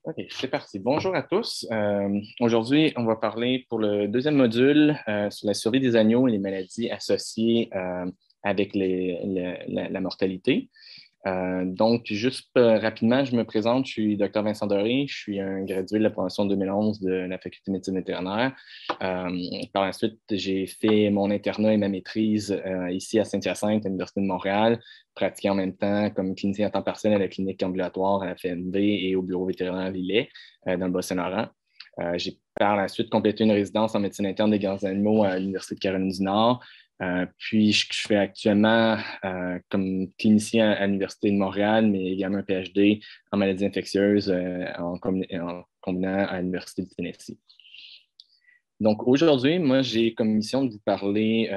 OK, c'est parti. Bonjour à tous. Aujourd'hui, on va parler pour le deuxième module sur la survie des agneaux et les maladies associées avec la mortalité. Donc, juste rapidement, je me présente. Je suis Dr Vincent Doré. Je suis un gradué de la promotion 2011 de la Faculté de médecine vétérinaire. Par la suite, j'ai fait mon internat et ma maîtrise ici à Saint-Hyacinthe, à l'Université de Montréal, pratiquant en même temps comme clinicien à temps partiel à la clinique ambulatoire à la FMD et au bureau vétérinaire à Villers, dans le Bas-Saint-Laurent. J'ai par la suite complété une résidence en médecine interne des grands animaux à l'Université de Caroline du Nord. Puis, je fais actuellement comme clinicien à l'Université de Montréal, mais également un PhD en maladies infectieuses en combinant à l'Université du Tennessee. Donc, aujourd'hui, moi, j'ai comme mission de vous parler,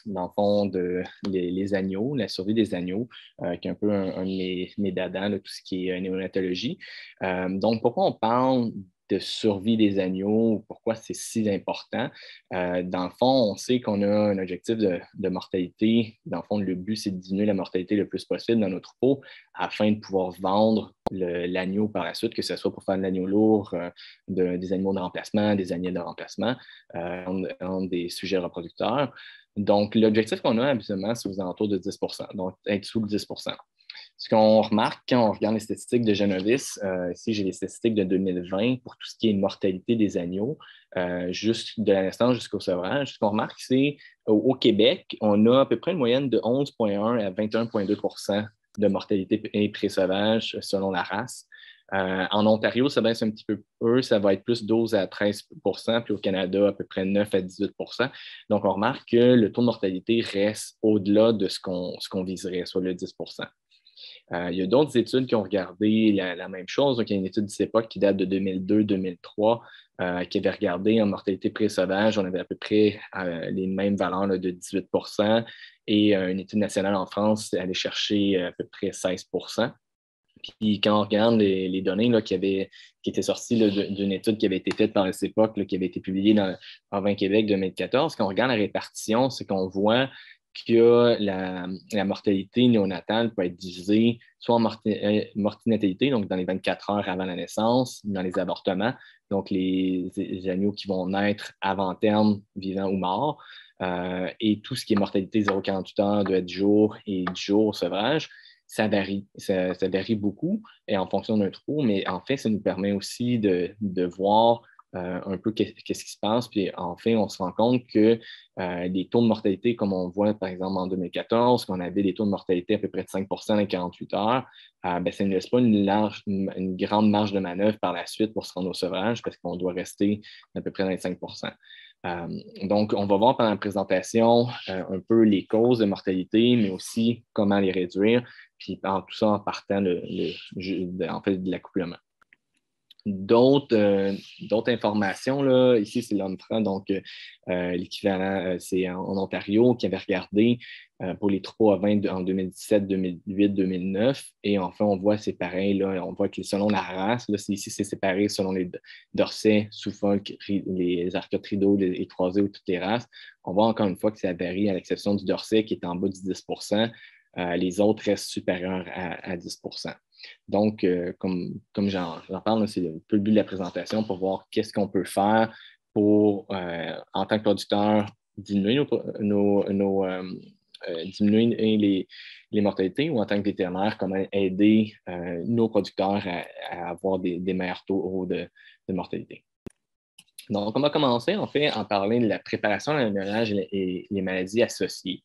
dans le fond, les agneaux, la survie des agneaux, qui est un peu un de mes dadas, là, tout ce qui est néonatologie. Donc, pourquoi on parle de survie des agneaux, pourquoi c'est si important? Dans le fond, on sait qu'on a un objectif de mortalité. Dans le fond, le but, c'est de diminuer la mortalité le plus possible dans nos troupeaux afin de pouvoir vendre l'agneau par la suite, que ce soit pour faire de l'agneau lourd, des animaux de remplacement, des agnelles de remplacement, des sujets reproducteurs. Donc, l'objectif qu'on a habituellement, c'est aux alentours de 10 donc être sous le 10 Ce qu'on remarque quand on regarde les statistiques de Genovis, ici j'ai les statistiques de 2020 pour tout ce qui est mortalité des agneaux, juste de la naissance jusqu'au sevrage. Ce qu'on remarque, c'est au Québec, on a à peu près une moyenne de 11,1 à 21,2 de mortalité pré-sauvage selon la race. En Ontario, ça baisse un petit peu, ça va être plus 12 à 13 puis au Canada, à peu près 9 à 18 Donc, on remarque que le taux de mortalité reste au-delà de ce qu'on viserait, soit le 10 il y a d'autres études qui ont regardé la même chose. Donc, il y a une étude du CEPOC qui date de 2002-2003 qui avait regardé en mortalité pré-sauvage. On avait à peu près les mêmes valeurs là, de 18 et une étude nationale en France allait chercher à peu près 16 Puis quand on regarde les données là, qui étaient sorties d'une étude qui avait été faite par le CEPOC, là, qui avait été publiée en 20 Québec 2014, quand on regarde la répartition, c'est qu'on voit que la mortalité néonatale peut être divisée soit en mortinatalité, donc dans les 24 heures avant la naissance, dans les avortements, donc les agneaux qui vont naître avant terme, vivants ou morts, et tout ce qui est mortalité 0,48 heures, de 10 jours et 10 jours au sevrage. Ça varie. Ça varie beaucoup et en fonction d'un trou, mais en fait, ça nous permet aussi de voir un peu qu'est-ce qui se passe. Puis en fait, on se rend compte que les taux de mortalité, comme on voit par exemple en 2014, qu'on avait des taux de mortalité à peu près de 5 dans les 48 heures, ben, ça ne laisse pas une grande marge de manœuvre par la suite pour se rendre au sevrage parce qu'on doit rester à peu près dans les 5 donc, on va voir pendant la présentation un peu les causes de mortalité, mais aussi comment les réduire, puis tout ça en partant en fait, de l'accouplement. D'autres informations, là, ici, c'est l'ONFRA, donc l'équivalent, c'est en Ontario, qui avait regardé pour les troupeaux ovins en 2017, 2008, 2009. Et enfin, on voit, c'est pareil, là, on voit que selon la race, là, ici, c'est séparé selon les dorsais, Suffolk, les archéotridos, les croisés ou toutes les races. On voit encore une fois que ça varie à l'exception du dorset qui est en bas du 10 les autres restent supérieurs à 10 Donc, comme j'en parle, c'est un peu le but de la présentation pour voir qu'est-ce qu'on peut faire pour, en tant que producteur, diminuer diminuer les mortalités ou en tant que vétérinaire, comment aider nos producteurs à avoir des meilleurs taux de mortalité. Donc, on va commencer en fait en parler de la préparation à l'élevage et les maladies associées.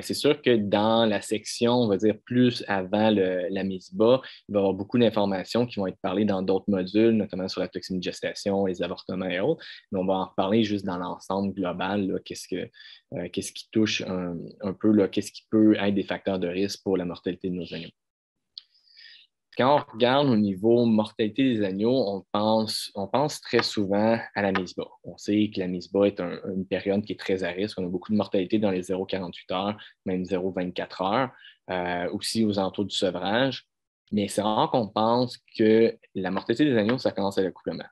C'est sûr que dans la section, on va dire plus avant la mise bas, il va y avoir beaucoup d'informations qui vont être parlées dans d'autres modules, notamment sur la toxine de gestation, les avortements et autres. Mais on va en reparler juste dans l'ensemble global, qu'est-ce qui touche un peu, qu'est-ce qui peut être des facteurs de risque pour la mortalité de nos agneaux. Quand on regarde au niveau mortalité des agneaux, on pense très souvent à la mise bas. On sait que la mise bas est une période qui est très à risque. On a beaucoup de mortalité dans les 0,48 heures, même 0,24 heures, aussi aux alentours du sevrage. Mais c'est rare qu'on pense que la mortalité des agneaux, ça commence à l'accouplement.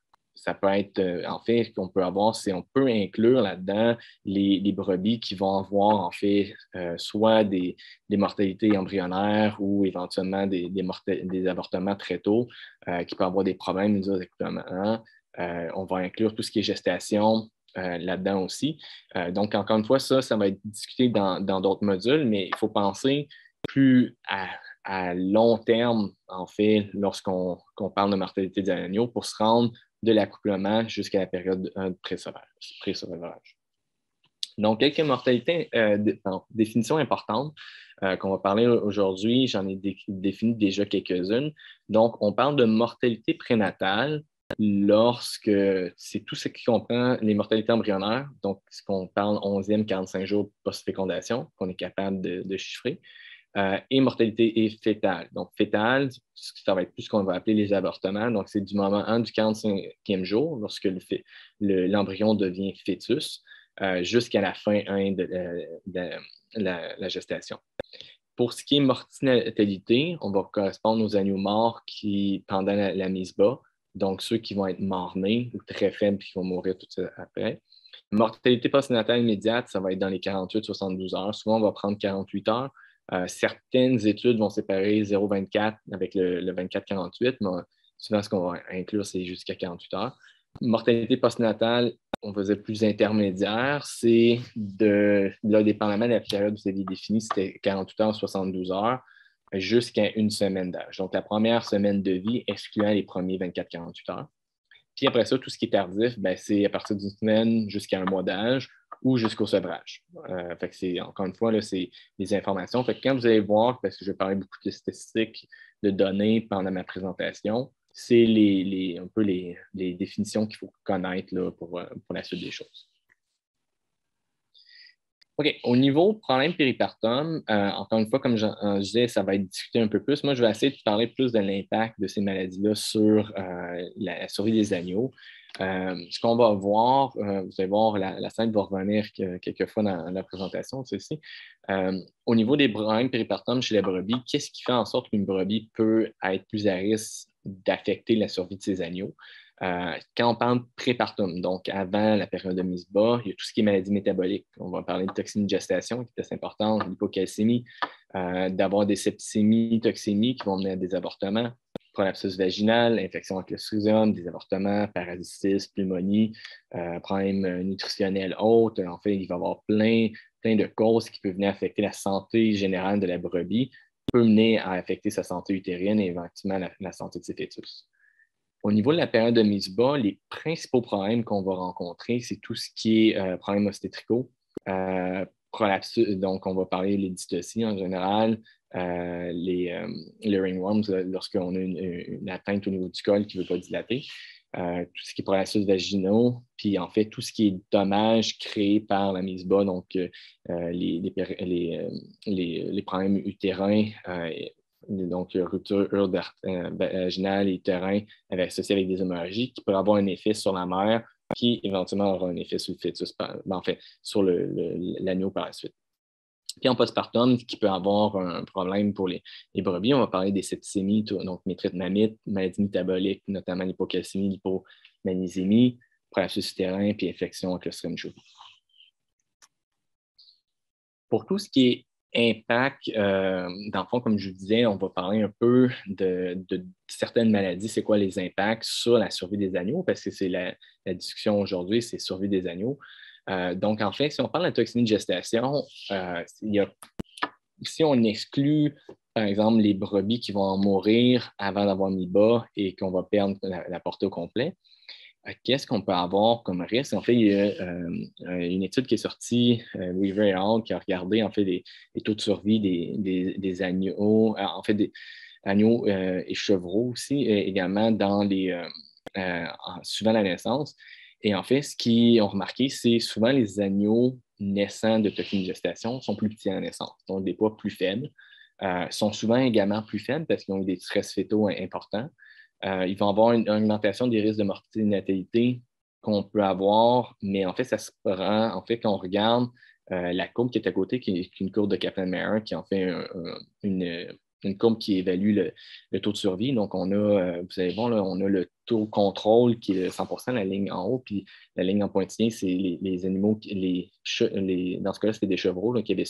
ça peut être, en fait, qu'on peut avoir, c'est on peut inclure là-dedans les brebis qui vont avoir, en fait, soit des mortalités embryonnaires ou éventuellement des avortements très tôt, qui peuvent avoir des problèmes immunologiques. On va inclure tout ce qui est gestation là-dedans aussi. Donc, encore une fois, ça va être discuté dans d'autres modules, mais il faut penser plus à long terme, en fait, lorsqu'on parle de mortalité des agneaux, pour se rendre de l'accouplement jusqu'à la période de pré-sevrage. Donc, quelques mortalités, définitions importantes qu'on va parler aujourd'hui. J'en ai défini déjà quelques-unes. Donc, on parle de mortalité prénatale lorsque c'est tout ce qui comprend les mortalités embryonnaires, donc ce qu'on parle 11e, 45 jours post-fécondation, qu'on est capable de chiffrer. Et mortalité fétale. Donc, fétale, ça va être plus ce qu'on va appeler les avortements. Donc, c'est du moment 1 du 45e jour, lorsque l'embryon devient fœtus, jusqu'à la fin 1 de la gestation. Pour ce qui est mortalité, on va correspondre aux agneaux morts pendant la mise bas, donc ceux qui vont être morts-nés ou très faibles et qui vont mourir tout de suite après. Mortalité postnatale immédiate, ça va être dans les 48-72 heures. Souvent, on va prendre 48 heures. Certaines études vont séparer 0,24 avec le 24-48, mais souvent, ce qu'on va inclure, c'est jusqu'à 48 heures. Mortalité postnatale, on faisait plus intermédiaire, c'est là, dépendamment de la période que vous aviez définie, c'était 48 heures, 72 heures, jusqu'à une semaine d'âge. Donc, la première semaine de vie, excluant les premiers 24-48 heures. Puis après ça, tout ce qui est tardif, ben, c'est à partir d'une semaine jusqu'à un mois d'âge ou jusqu'au sevrage. Fait que c'est, encore une fois, là, c'est des informations. Fait que quand vous allez voir, parce que je vais parler beaucoup de statistiques, de données pendant ma présentation, c'est un peu les définitions qu'il faut connaître là, pour la suite des choses. OK. Au niveau problème péripartum, encore une fois, comme je disais, ça va être discuté un peu plus. Moi, je vais essayer de parler plus de l'impact de ces maladies-là sur la survie des agneaux. Ce qu'on va voir, vous allez voir, la scène va revenir quelques fois dans la présentation, ceci. Au niveau des problèmes péripartum chez la brebis, qu'est-ce qui fait en sorte qu'une brebis peut être plus à risque d'affecter la survie de ses agneaux? Quand on parle prépartum, donc avant la période de mise bas, il y a tout ce qui est maladie métabolique. On va parler de toxémie de gestation, qui est assez importante, l'hypocalcémie, d'avoir des septicémies, toxémies qui vont mener à des avortements, prolapsus vaginal, infection avec le clostridium, des avortements, parasitisme, pneumonie, problèmes nutritionnels autres. En fait, il va y avoir plein de causes qui peuvent venir affecter la santé générale de la brebis, peut mener à affecter sa santé utérine et éventuellement la santé de ses fœtus. Au niveau de la période de mise bas, les principaux problèmes qu'on va rencontrer, c'est tout ce qui est problèmes obstétricaux, prolapsus, donc on va parler des dystocies en général, les ringworms, lorsqu'on a une atteinte au niveau du col qui ne veut pas dilater, tout ce qui est prolapsus vaginaux, puis en fait tout ce qui est dommages créés par la mise bas, donc les problèmes utérins, donc rupture vaginale et utérin associée avec des hémorragies qui peuvent avoir un effet sur la mère qui éventuellement aura un effet sur le fœtus, sur l'agneau par la suite. Puis en postpartum, qui peut avoir un problème pour les brebis, on va parler des septicémies, donc métrite mamite, maladies métaboliques, notamment l'hypocalcémie, l'hypomagnésémie, prolapsus utérin, puis infection avec le Clostridium shoebi. Pour tout ce qui est impact, dans le fond, comme je vous disais, on va parler un peu de certaines maladies, c'est quoi les impacts sur la survie des agneaux, parce que c'est la discussion aujourd'hui, c'est survie des agneaux. Donc, en fait, si on parle de la toxémie de gestation, si on exclut, par exemple, les brebis qui vont en mourir avant d'avoir mis bas et qu'on va perdre la portée au complet, qu'est-ce qu'on peut avoir comme risque? En fait, il y a une étude qui est sortie, Weaver et al., qui a regardé en fait les taux de survie des agneaux, en fait des agneaux et chevreaux aussi, également suivant la naissance. Et en fait, ce qu'ils ont remarqué, c'est souvent les agneaux naissants de toxine de gestation sont plus petits à la naissance, donc des poids plus faibles, sont souvent également plus faibles parce qu'ils ont eu des stress fétaux importants. Ils vont avoir une augmentation des risques de mortalité qu'on peut avoir, mais en fait, ça se prend, en fait, quand on regarde la courbe qui est à côté, qui est une courbe de Kaplan-Meier, qui en fait une courbe qui évalue le taux de survie. Donc, on a, vous allez voir, là, on a le taux contrôle qui est de 100%, la ligne en haut, puis la ligne en pointillé, c'est les animaux, dans ce cas-là, c'était des chevreaux là, qui avaient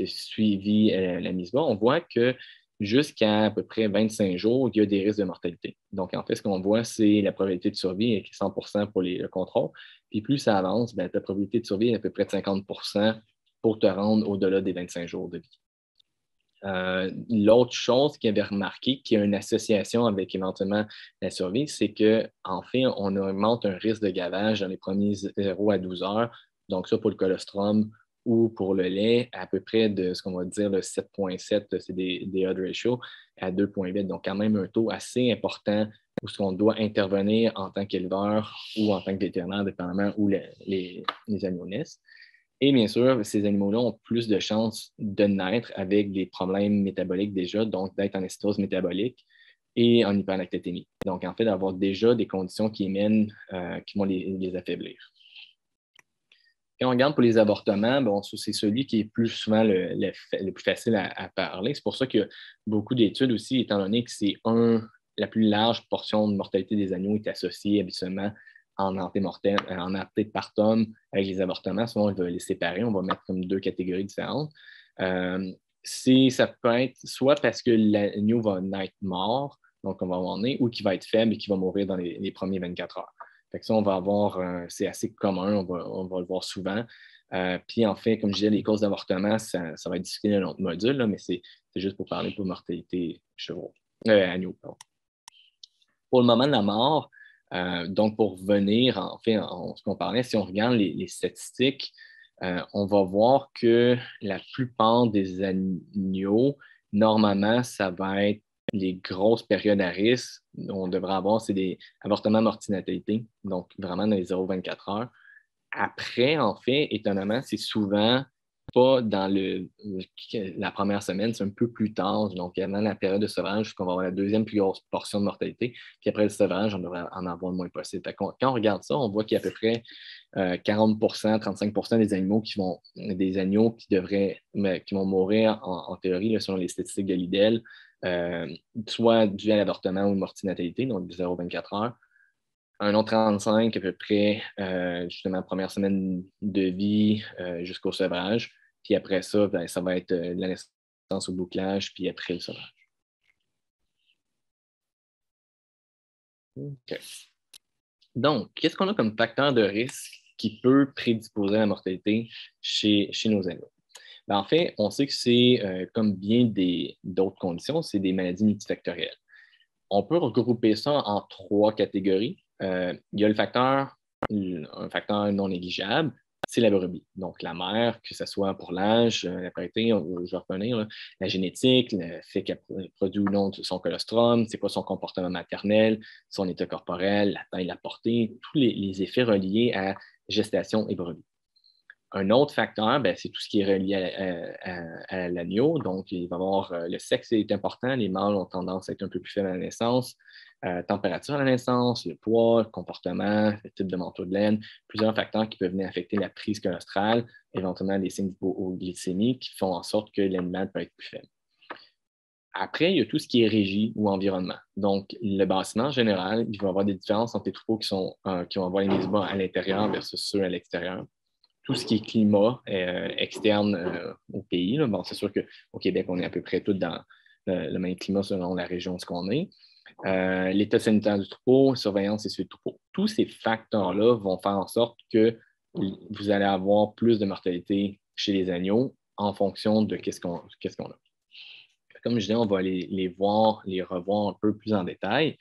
suivi la mise bas. On voit que jusqu'à peu près 25 jours, il y a des risques de mortalité. Donc, en fait, ce qu'on voit, c'est la probabilité de survie qui est 100% pour le contrôle. Puis plus ça avance, ben, ta probabilité de survie est à peu près de 50% pour te rendre au-delà des 25 jours de vie. L'autre chose qu'il avait remarqué, qui a une association avec éventuellement la survie, c'est qu'en fait, on augmente un risque de gavage dans les premiers 0 à 12 heures. Donc, ça pour le colostrum ou pour le lait, à peu près de ce qu'on va dire le 7,7, c'est des odd ratio, à 2,8. Donc, quand même un taux assez important où on doit intervenir en tant qu'éleveur ou en tant que vétérinaire, dépendamment où les animaux naissent. Et bien sûr, ces animaux-là ont plus de chances de naître avec des problèmes métaboliques déjà, donc d'être en acétose métabolique et en hyperlactatémie. Donc, en fait, d'avoir déjà des conditions qui vont les affaiblir. Quand on regarde pour les avortements, bon, c'est celui qui est plus souvent le plus facile à parler. C'est pour ça qu'il y a beaucoup d'études aussi, étant donné que c'est la plus large portion de mortalité des agneaux est associée habituellement en antémortem, en antépartum avec les avortements. Souvent, on va les séparer, on va mettre comme deux catégories différentes. Ça peut être soit parce que l'agneau va naître mort, donc on va avoir né, ou qui va être faible et qui va mourir dans les premiers 24 heures. Fait que ça, on va avoir, c'est assez commun, on va le voir souvent. Puis en fait, comme je disais, les causes d'avortement, ça va être discuté dans notre module, là, mais c'est juste pour parler pour mortalité agneau. Pardon. Pour le moment de la mort, donc pour venir, en fait, ce qu'on parlait, si on regarde les statistiques, on va voir que la plupart des agneaux, normalement, ça va être les grosses périodes à risque. On devrait avoir, c'est des avortements mortinatalité, donc vraiment dans les 0,24 heures. Après, en fait, étonnamment, c'est souvent pas dans la première semaine, c'est un peu plus tard, donc avant la période de sevrage, qu'on va avoir la deuxième plus grosse portion de mortalité. Puis après le sevrage, on devrait en avoir le moins possible. Quand on regarde ça, on voit qu'il y a à peu près 40%, 35% des agneaux qui vont mourir en théorie, là, selon les statistiques de l'IDEL, soit dû à l'avortement ou une mortinatalité, donc 0,24 heures. Un autre 35 à peu près, justement, première semaine de vie jusqu'au sevrage. Puis après ça, ben, ça va être la naissance au bouclage, puis après le sevrage. OK. Donc, qu'est-ce qu'on a comme facteur de risque qui peut prédisposer à la mortalité chez nos animaux? Ben, en fait, on sait que c'est, comme bien d'autres conditions, c'est des maladies multifactorielles. On peut regrouper ça en trois catégories. Il y a un facteur non négligeable, c'est la brebis. Donc, la mère, que ce soit pour l'âge, la parité, je vais revenir, là, la génétique, le fait qu'elle produit ou non son colostrum, c'est quoi son comportement maternel, son état corporel, la taille, la portée, tous les effets reliés à gestation et brebis. Un autre facteur, ben, c'est tout ce qui est relié à l'agneau. Donc, il va y avoir le sexe est important. Les mâles ont tendance à être un peu plus faibles à la naissance. Température à la naissance, le poids, le comportement, le type de manteau de laine, plusieurs facteurs qui peuvent venir affecter la prise colostrale, éventuellement des signes d'hypoglycémie qui font en sorte que l'animal peut être plus faible. Après, il y a tout ce qui est régie ou environnement. Donc, le bâtiment en général, il va y avoir des différences entre les troupeaux qui vont avoir les mises bas à l'intérieur versus ceux à l'extérieur. Tout ce qui est climat externe au pays. Là. Bon, c'est sûr qu'au Québec, on est à peu près tous dans le même climat selon la région où on est. L'état sanitaire du troupeau, surveillance et suivi de troupeau. Tous ces facteurs-là vont faire en sorte que vous allez avoir plus de mortalité chez les agneaux en fonction de qu'est-ce qu'on a. Comme je disais, on va les revoir un peu plus en détail.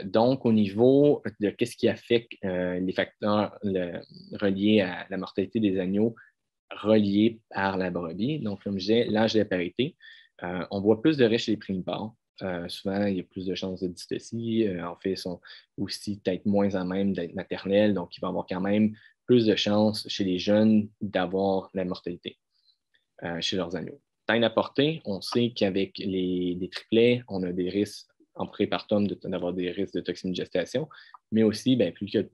Donc, au niveau de qu'est-ce qui affecte les facteurs reliés à la mortalité des agneaux reliés par la brebis, donc comme je disais, l'âge de la parité, on voit plus de risques chez les primipares. Souvent, il y a plus de chances de dystocie. En fait, ils sont aussi peut-être moins à même d'être maternels, donc il va y avoir quand même plus de chances chez les jeunes d'avoir la mortalité chez leurs agneaux. Taille à portée, on sait qu'avec les triplets, on a des risques en prépartum d'avoir des risques de toxine de gestation, mais aussi, bien, plus que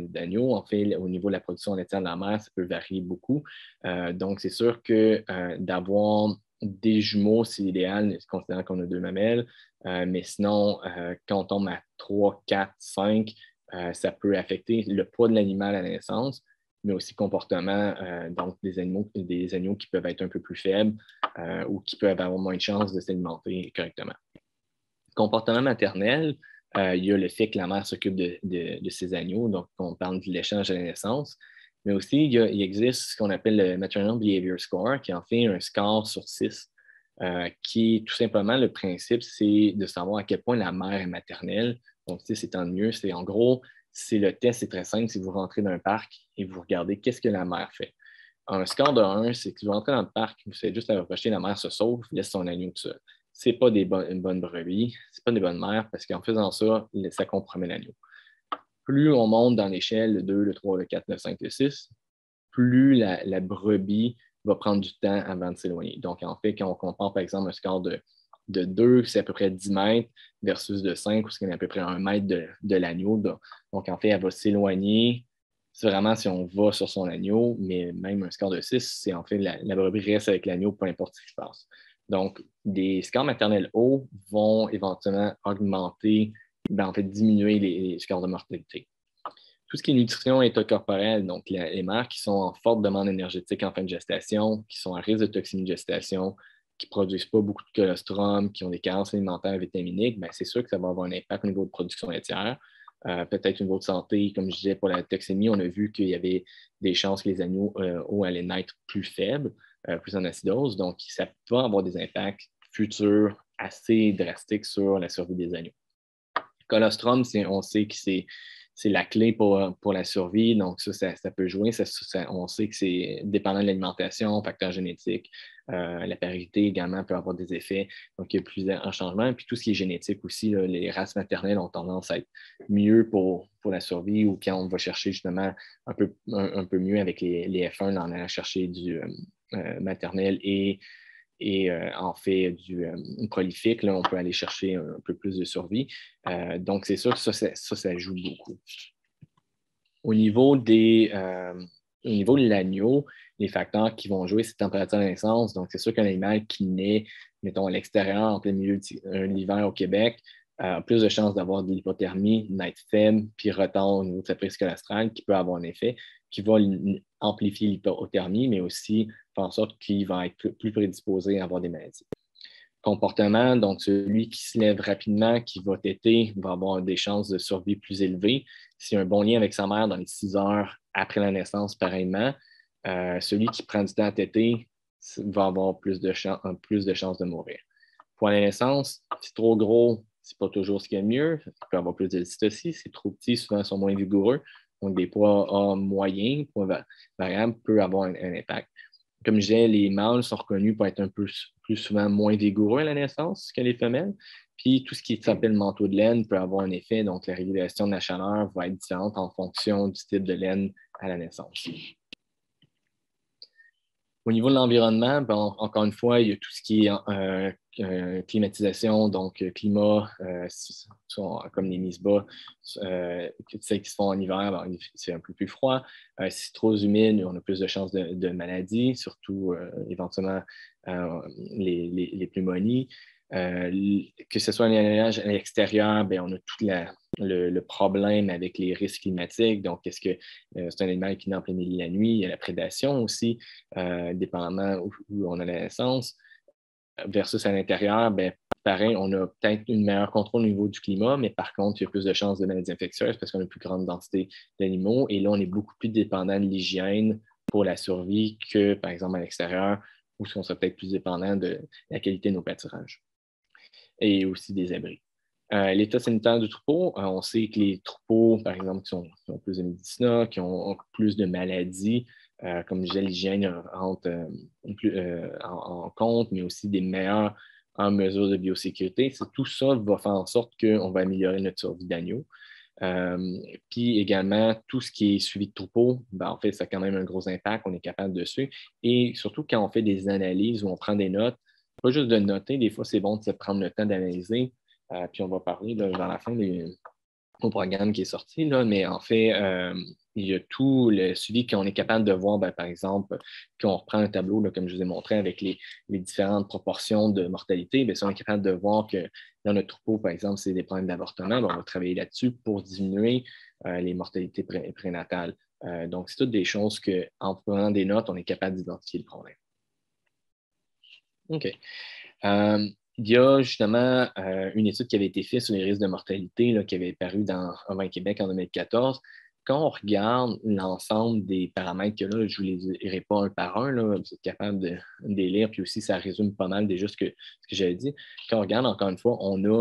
d'agneaux, en fait, au niveau de la production laitière de la mère, ça peut varier beaucoup. Donc, c'est sûr que d'avoir Des jumeaux, c'est idéal, considérant qu'on a deux mamelles. Mais sinon, quand on tombe à 3, 4, 5, ça peut affecter le poids de l'animal à la naissance, mais aussi le comportement, donc des animaux qui peuvent être un peu plus faibles ou qui peuvent avoir moins de chances de s'alimenter correctement. Comportement maternel, il y a le fait que la mère s'occupe de ses agneaux, donc on parle de l'échange à la naissance, mais aussi il existe ce qu'on appelle le Maternal Behavior Score, qui est en fait un score sur 6, qui est tout simplement le principe, c'est de savoir à quel point la mère est maternelle. Donc, c'est tant mieux. C'est en gros, c'est le test, c'est très simple. Si vous rentrez dans un parc et vous regardez qu'est-ce que la mère fait. Un score de 1, c'est que vous rentrez dans le parc, vous faites juste à reprocher, la mère se sauve, laisse son agneau tout seul. Ce n'est pas une bonne brebis, ce n'est pas des bonnes mères, parce qu'en faisant ça, ça compromet l'agneau. Plus on monte dans l'échelle, le 2, le 3, le 4, le 5, le 6, plus la brebis va prendre du temps avant de s'éloigner. Donc, en fait, quand on compare, par exemple, un score de 2, c'est à peu près 10 mètres, versus de 5, où c'est à peu près 1 mètre de l'agneau. Donc, en fait, elle va s'éloigner. C'est vraiment si on va sur son agneau, mais même un score de 6, c'est en fait la brebis reste avec l'agneau, peu importe ce qui se passe. Donc, des scores maternels hauts vont éventuellement augmenter, en fait, diminuer les scores de mortalité. Tout ce qui est nutrition et état corporel, donc les mères qui sont en forte demande énergétique en fin de gestation, qui sont à risque de toxinie de gestation, qui ne produisent pas beaucoup de colostrum, qui ont des carences alimentaires vitaminiques, bien, c'est sûr que ça va avoir un impact au niveau de production laitière. Peut-être au niveau de santé, comme je disais, pour la toxémie, on a vu qu'il y avait des chances que les agneaux allaient naître plus faibles, plus en acidose. Donc, ça peut avoir des impacts futurs assez drastiques sur la survie des agneaux. Colostrum, on sait que c'est la clé pour la survie. Donc, ça peut jouer. On sait que c'est dépendant de l'alimentation, facteurs génétiques. La parité également peut avoir des effets. Donc, il y a plusieurs changements. Puis tout ce qui est génétique aussi, là, les races maternelles ont tendance à être mieux pour la survie ou quand on va chercher justement un peu mieux avec les F1 en allant chercher du maternel et en fait du prolifique, là, on peut aller chercher un peu plus de survie. Donc, c'est sûr que ça joue beaucoup. Au niveau au niveau de l'agneau, les facteurs qui vont jouer, c'est la température de naissance. Donc, c'est sûr qu'un animal qui naît, mettons, à l'extérieur, en plein milieu de l'hiver au Québec, a plus de chances d'avoir de l'hypothermie, d'être faible, puis retard au niveau de sa prise colostrale, qui peut avoir un effet qui va amplifier l'hypothermie, mais aussi faire en sorte qu'il va être plus prédisposé à avoir des maladies. Comportement, donc celui qui se lève rapidement, qui va téter, va avoir des chances de survie plus élevées. S'il y a un bon lien avec sa mère dans les 6 heures après la naissance, pareillement, celui qui prend du temps à téter va avoir plus de chances de mourir. Pour la naissance, c'est trop gros, c'est pas toujours ce qu'il y a de mieux. Il peut avoir plus de cystocie. C'est trop petit, souvent, ils sont moins vigoureux. Donc, des poids moyens, poids variables, peut avoir un impact. Comme je disais, les mâles sont reconnus pour être un peu plus souvent moins vigoureux à la naissance que les femelles. Puis tout ce qui s'appelle manteau de laine peut avoir un effet. Donc, la régulation de la chaleur va être différente en fonction du type de laine à la naissance. Au niveau de l'environnement, bon, encore une fois, il y a tout ce qui est climatisation, donc climat, comme les mises bas, celles qui se font en hiver, bon, c'est un peu plus froid. Si c'est trop humide, on a plus de chances de maladies, surtout éventuellement les pneumonies. Que ce soit un élevage à l'extérieur, ben, on a tout le problème avec les risques climatiques. Donc, est-ce que c'est un animal qui naît en plein milieu de la nuit? Il y a la prédation aussi, dépendamment où on a la naissance. Versus à l'intérieur, ben, pareil, on a peut-être une meilleure contrôle au niveau du climat, mais par contre, il y a plus de chances de maladies infectieuses parce qu'on a une plus grande densité d'animaux. Et là, on est beaucoup plus dépendant de l'hygiène pour la survie que, par exemple, à l'extérieur, où on serait peut-être plus dépendant de la qualité de nos pâturages et aussi des abris. L'état sanitaire du troupeau, on sait que les troupeaux, par exemple, qui ont plus de médicina, qui ont plus de maladies, comme je disais, l'hygiène rentre en compte, mais aussi des meilleures en mesure de biosécurité. Tout ça va faire en sorte qu'on va améliorer notre survie d'agneau. Puis également, tout ce qui est suivi de troupeau, ben, en fait, ça a quand même un gros impact, on est capable dessus. Et surtout quand on fait des analyses où on prend des notes, pas juste de noter, des fois, c'est bon de se prendre le temps d'analyser. Puis on va parler vers la fin au programme qui est sorti, là, mais en fait, il y a tout le suivi qu'on est capable de voir, ben, par exemple, qu'on reprend un tableau, là, comme je vous ai montré, avec les différentes proportions de mortalité, bien, si on est capable de voir que dans notre troupeau, par exemple, c'est des problèmes d'avortement, ben, on va travailler là-dessus pour diminuer les mortalités prénatales. Donc, c'est toutes des choses qu'en prenant des notes, on est capable d'identifier le problème. OK. Il y a justement une étude qui avait été faite sur les risques de mortalité là, qui avait paru dans Envers Québec en 2014. Quand on regarde l'ensemble des paramètres que là, je ne vous les lirai pas un par un, là, vous êtes capable de les lire, puis aussi ça résume pas mal déjà ce que j'avais dit. Quand on regarde, encore une fois,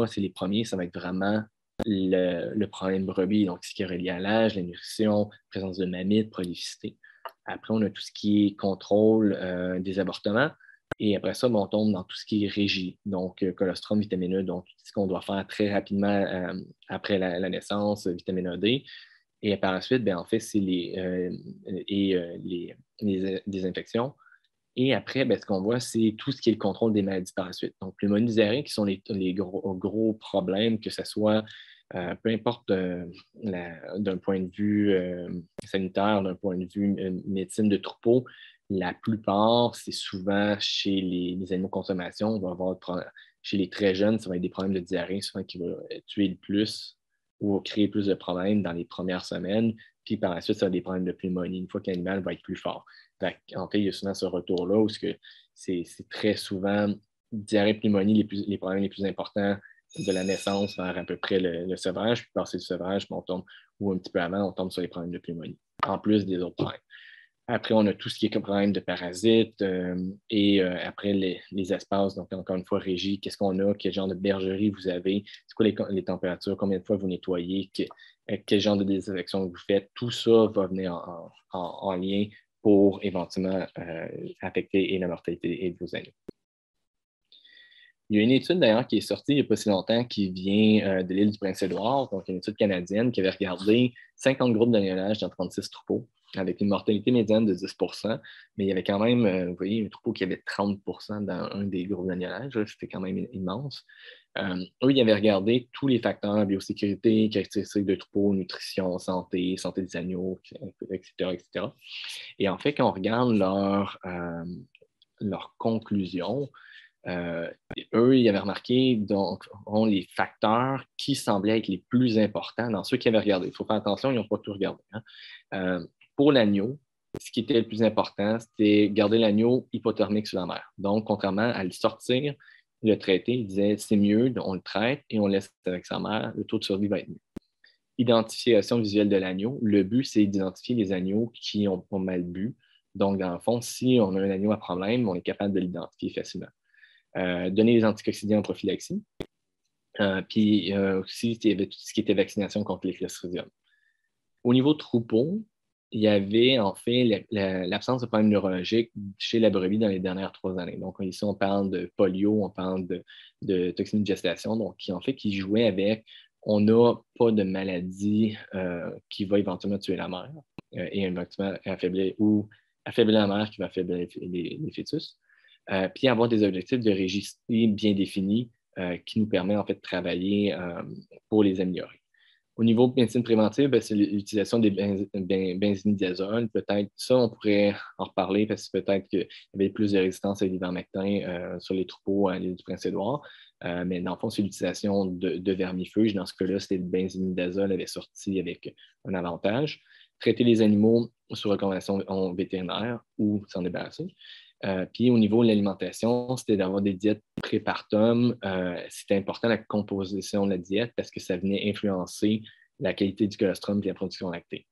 c'est les premiers, ça va être vraiment le problème brebis, donc ce qui est relié à l'âge, la nutrition, présence de mammites, prolificité. Après, on a tout ce qui est contrôle des avortements. Et après ça, on tombe dans tout ce qui est régie, donc colostrum, vitamine E, donc tout ce qu'on doit faire très rapidement après la naissance, vitamine A, D. Et par la suite, bien, en fait, c'est les infections. Et après, bien, ce qu'on voit, c'est tout ce qui est le contrôle des maladies par la suite. Donc, pneumonie diarrhée, qui sont les gros problèmes, que ce soit, peu importe d'un point de vue sanitaire, d'un point de vue médecine de troupeau, la plupart, c'est souvent chez les animaux de consommation. On va avoir chez les très jeunes, ça va être des problèmes de diarrhée, souvent qui vont tuer le plus ou créer plus de problèmes dans les premières semaines. Puis par la suite, ça va être des problèmes de pneumonie, une fois que l'animal va être plus fort. En fait, il y a souvent ce retour-là où c'est très souvent diarrhée, pneumonie, les problèmes les plus importants de la naissance vers à peu près le sevrage. Puis passer le sevrage, on tombe, ou un petit peu avant, on tombe sur les problèmes de pneumonie, en plus des autres problèmes. Après, on a tout ce qui est problème de parasites et après les espaces, donc encore une fois, régie, qu'est-ce qu'on a, quel genre de bergerie vous avez, c'est quoi les températures, combien de fois vous nettoyez, quel genre de désinfection vous faites, tout ça va venir en lien pour éventuellement affecter la mortalité de vos animaux. Il y a une étude d'ailleurs qui est sortie il n'y a pas si longtemps qui vient de l'île du Prince-Édouard, donc une étude canadienne qui avait regardé 50 groupes d'agnelage dans 36 troupeaux avec une mortalité médiane de 10 mais il y avait quand même, vous voyez, un troupeau qui avait 30 dans un des groupes d'agnelage, c'était quand même immense. Eux, ils avaient regardé tous les facteurs, biosécurité, caractéristiques de troupeau, nutrition, santé des agneaux, etc., etc. Et en fait, quand on regarde leur conclusion, eux, ils avaient remarqué donc, les facteurs qui semblaient être les plus importants dans ceux qui avaient regardé. Il faut faire attention, ils n'ont pas tout regardé. Hein. Pour l'agneau, ce qui était le plus important, c'était garder l'agneau hypothermique sur la mer. Donc, contrairement à le sortir, le traiter, il disait c'est mieux, on le traite et on le laisse avec sa mère, le taux de survie va être mieux. Identification visuelle de l'agneau. Le but, c'est d'identifier les agneaux qui ont pas mal bu. Donc, dans le fond, si on a un agneau à problème, on est capable de l'identifier facilement. Donner les anticoccidiens en prophylaxie. Puis aussi, il y avait tout ce qui était vaccination contre les clostridium. Au niveau troupeau, il y avait en fait l'absence de problèmes neurologiques chez la brebis dans les dernières 3 années. Donc, ici, on parle de polio, on parle de toxine de gestation, donc qui en fait qui jouait avec on n'a pas de maladie qui va éventuellement tuer la mère et éventuellement affaiblir la mère qui va affaiblir les fœtus. Puis avoir des objectifs de régie bien définis qui nous permettent en fait de travailler pour les améliorer. Au niveau de médecine préventive, ben, c'est l'utilisation des benzimidazole. Peut-être ça, on pourrait en reparler parce que peut-être qu'il y avait plus de résistance à l'ivermectin sur les troupeaux à l'île du Prince-Édouard. Mais dans le fond, c'est l'utilisation de vermifuge. Dans ce cas-là, c'était le benzimidazole avait sorti avec un avantage. Traiter les animaux sur recommandation vétérinaire ou s'en débarrasser. Puis au niveau de l'alimentation, c'était d'avoir des diètes prépartum. C'était important la composition de la diète parce que ça venait influencer la qualité du colostrum et la production lactée.